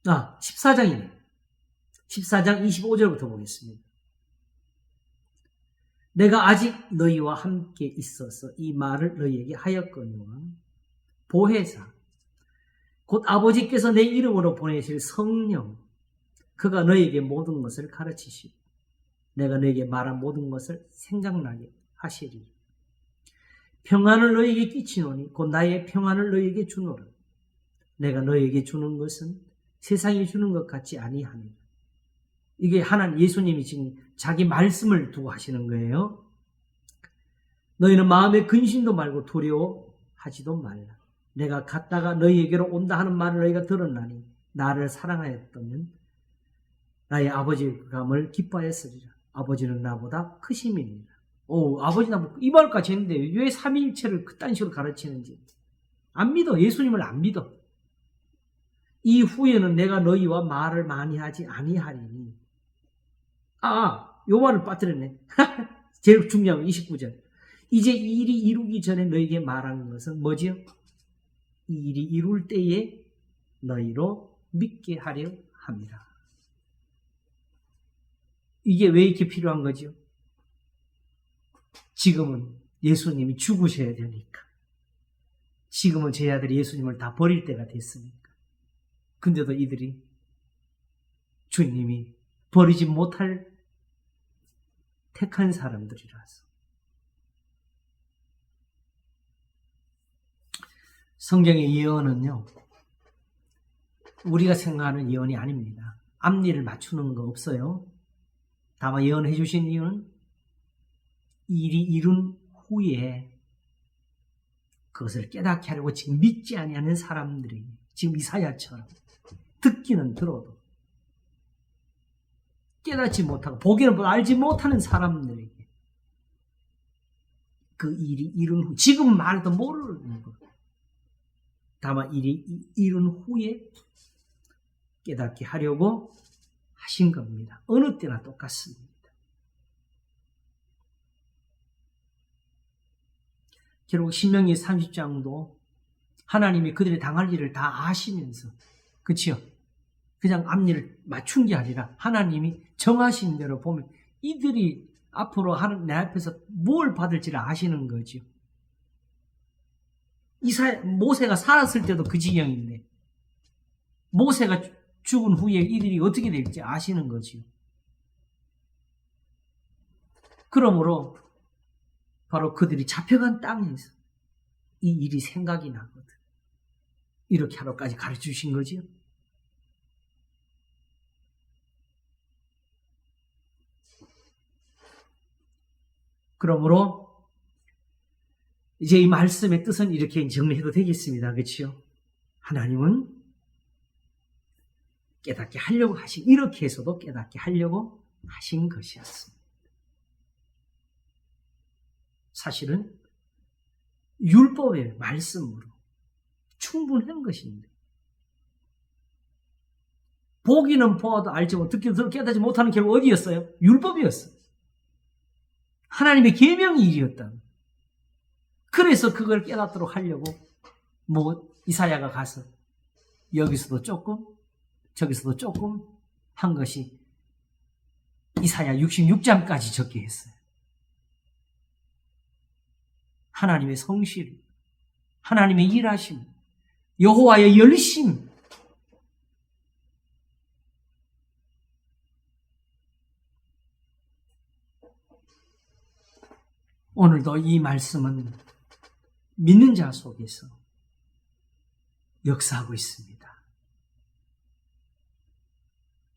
14장이네요. 14장 25절부터 보겠습니다. 내가 아직 너희와 함께 있어서 이 말을 너희에게 하였거니와 보혜사 곧 아버지께서 내 이름으로 보내실 성령 그가 너희에게 모든 것을 가르치시고 내가 너희에게 말한 모든 것을 생각나게 하시리라. 평안을 너희에게 끼치노니 곧 나의 평안을 너희에게 주노라. 내가 너희에게 주는 것은 세상이 주는 것 같지 아니하니라. 이게 하나님 예수님이 지금 자기 말씀을 두고 하시는 거예요. 너희는 마음에 근심도 말고 두려워하지도 말라. 내가 갔다가 너희에게로 온다 하는 말을 너희가 들었나니 나를 사랑하였다면 나의 아버지의 감을 기뻐하였으리라. 아버지는 나보다 크심이니라. 아버지 나보다 이 말까지 했는데 왜 삼위일체를 그딴 식으로 가르치는지 안 믿어. 예수님을 안 믿어. 이후에는 내가 너희와 말을 많이 하지 아니하리니. 요 말을 빠뜨렸네. 제일 중요한 29절. 이제 이 일이 이루기 전에 너희에게 말하는 것은 뭐지요? 이 일이 이룰 때에 너희로 믿게 하려 합니다. 이게 왜 이렇게 필요한 거죠? 지금은 예수님이 죽으셔야 되니까. 지금은 제 아들이 예수님을 다 버릴 때가 됐으니까. 근데도 이들이 주님이 버리지 못할 택한 사람들이라서. 성경의 예언은요, 우리가 생각하는 예언이 아닙니다. 앞니를 맞추는 거 없어요. 다만 예언해 주신 이유는 일이 이룬 후에 그것을 깨닫게 하려고 지금 믿지 아니하는 사람들이 지금 이사야처럼 듣기는 들어도 깨닫지 못하고 보기는 알지 못하는 사람들에게 그 일이 이룬 후, 지금 말도 모르는 것. 다만 일이 이룬 후에 깨닫게 하려고 하신 겁니다. 어느 때나 똑같습니다. 결국 신명기 30장도 하나님이 그들이 당할 일을 다 아시면서, 그치요? 그냥 앞니를 맞춘 게 아니라 하나님이 정하신 대로 보면 이들이 앞으로 내 앞에서 뭘 받을지를 아시는 거죠. 모세가 살았을 때도 그 지경인데 모세가 죽은 후에 이들이 어떻게 될지 아시는 거죠. 그러므로 바로 그들이 잡혀간 땅에서 이 일이 생각이 나거든. 이렇게 하루까지 가르쳐 주신 거죠. 그러므로 이제 이 말씀의 뜻은 이렇게 정리해도 되겠습니다. 그렇죠? 하나님은 깨닫게 하려고 이렇게 해서도 깨닫게 하려고 하신 것이었습니다. 사실은 율법의 말씀으로 충분한 것인데 보기는 보아도 알지 못하고 깨닫지 못하는 결국 어디였어요? 율법이었어요. 하나님의 계명이 일이었다. 그래서 그걸 깨닫도록 하려고 이사야가 가서 여기서도 조금 저기서도 조금 한 것이 이사야 66장까지 적게 했어요. 하나님의 성실, 하나님의 일하심, 여호와의 열심, 오늘도 이 말씀은 믿는 자 속에서 역사하고 있습니다.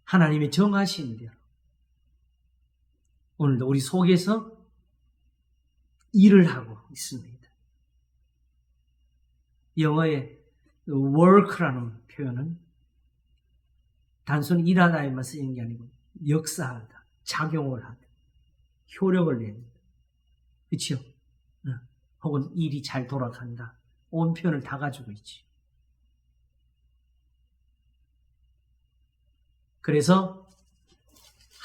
하나님의 정하신 대로 오늘도 우리 속에서 일을 하고 있습니다. 영어의 work라는 표현은 단순히 일하다에만 쓰이는 게 아니고 역사하다, 작용을 하다, 효력을 낸다. 그렇죠? 혹은 일이 잘 돌아간다. 온 표현을 다 가지고 있지. 그래서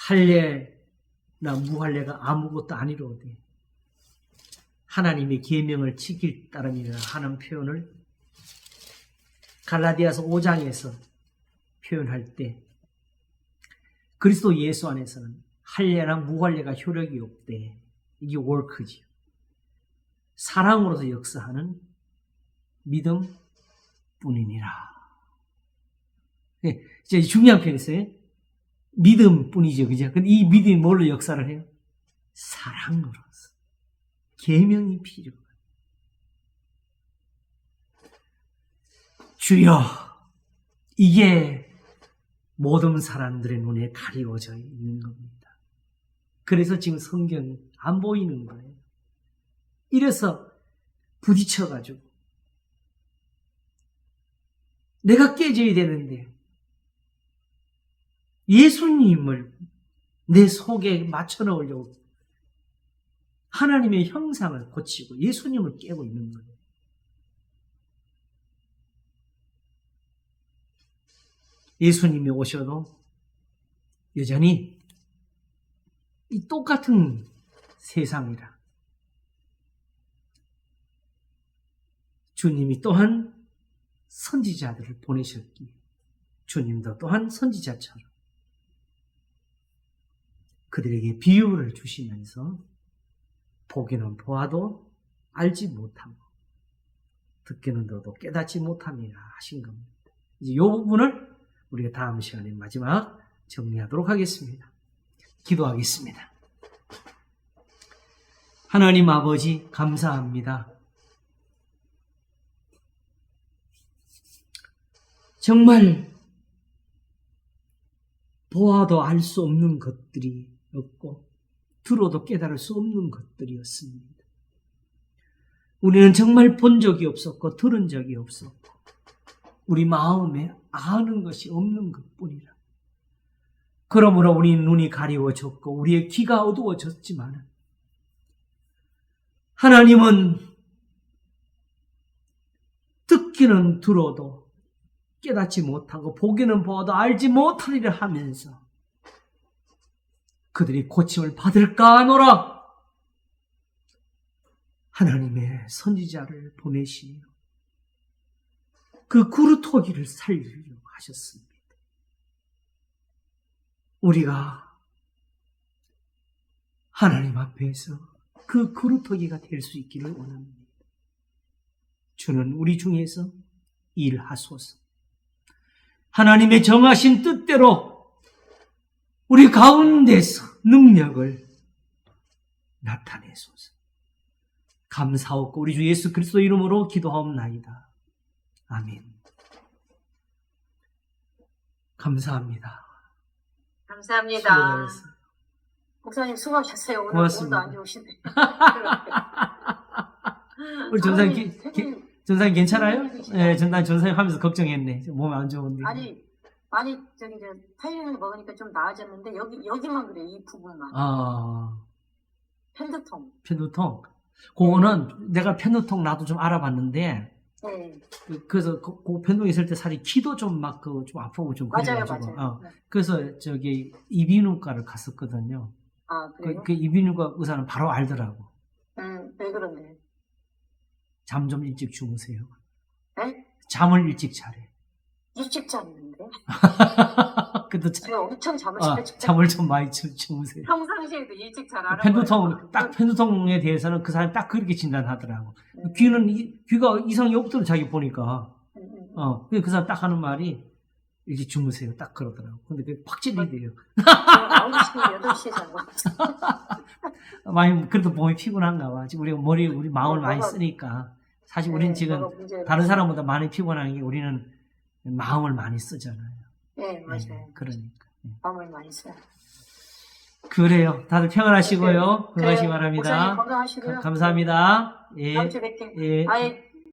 할례나 무할례가 아무것도 아니로되 하나님의 계명을 지킬 따름이라 하는 표현을 갈라디아서 5장에서 표현할 때 그리스도 예수 안에서는 할례나 무할례가 효력이 없대. 이게 월크지요. 사랑으로서 역사하는 믿음 뿐이니라. 네, 이제 중요한 표현이었어요. 믿음 뿐이죠. 그죠? 근데 이 믿음이 뭘로 역사를 해요? 사랑으로서. 계명이 필요해요. 주여, 이게 모든 사람들의 눈에 가리워져 있는 겁니다. 그래서 지금 성경 안 보이는 거예요. 이래서 부딪혀가지고 내가 깨져야 되는데 예수님을 내 속에 맞춰 넣으려고 하나님의 형상을 고치고 예수님을 깨고 있는 거예요. 예수님이 오셔도 여전히 이 똑같은 세상이라 주님이 또한 선지자들을 보내셨기에 주님도 또한 선지자처럼 그들에게 비유를 주시면서 보기는 보아도 알지 못하고 듣기는 들어도 깨닫지 못함이라 하신 겁니다. 이제 이 부분을 우리가 다음 시간에 마지막 정리하도록 하겠습니다. 기도하겠습니다. 하나님 아버지 감사합니다. 정말 보아도 알 수 없는 것들이 없고 들어도 깨달을 수 없는 것들이었습니다. 우리는 정말 본 적이 없었고 들은 적이 없었고 우리 마음에 아는 것이 없는 것뿐이라. 그러므로 우리 눈이 가리워졌고 우리의 귀가 어두워졌지만 하나님은 듣기는 들어도 깨닫지 못하고 보기는 보아도 알지 못하리라 하면서 그들이 고침을 받을까 하노라. 하나님의 선지자를 보내시며 그 구루토기를 살리려고 하셨습니다. 우리가 하나님 앞에서 그 구루토기가 될 수 있기를 원합니다. 주는 우리 중에서 일하소서. 하나님의 정하신 뜻대로 우리 가운데서 능력을 나타내소서. 감사하고 우리 주 예수 그리스도 이름으로 기도하옵나이다. 아멘. 감사합니다.
감사합니다. 목사님 수고하셨어요. 오늘
고맙습니다.
오늘도 안 좋으신데.
우리 전사님 괜찮아요? 네, 전사님 하면서 걱정했네. 몸이 안 좋은데.
많이 타이레놀 먹으니까 좀 나아졌는데 여기만 그래. 이 부분만. 편두통. 그거는 내가 편두통 나도 좀 알아봤는데. 네.
그래서 그 편두통 있을 때 살이 키도 좀 막 좀 아프고 좀 그래가지고.
맞아요.
그래서 이비인후과를 갔었거든요.
아, 그래요?
그 이비인후과 의사는 바로 알더라고.
왜 그런데?
잠 좀 일찍 주무세요.
네?
잠을 일찍 자래.
일찍 잤는데?
근데
제가 엄청 잠을 잘 잤어요.
잠을 좀 많이 주무세요.
평상시에도 일찍 잘 알아요.
편두통에 대해서는 그 사람이 딱 그렇게 진단하더라고. 귀가 이상이 없더라고, 자기 보니까. 그 사람 딱 하는 말이, 일찍 주무세요. 딱 그러더라고. 근데 그게 확 찔리대요.
9시, 8시에 자고.
많이, 그래도 몸이 피곤한가 봐. 지금 우리 마음을 많이 쓰니까. 사실 우리는
네,
지금
뭐가 문제가
다른 사람보다 많이 피곤한 게 우리는 마음을 많이 쓰잖아요.
네, 맞아요.
그러니까.
마음을 많이 써요.
그래요. 다들 평안하시고요.
그래요.
건강하시기
목사님
바랍니다.
건강하시고요.
감사합니다. 예.
다음 주에 뵐게요.
예.
아예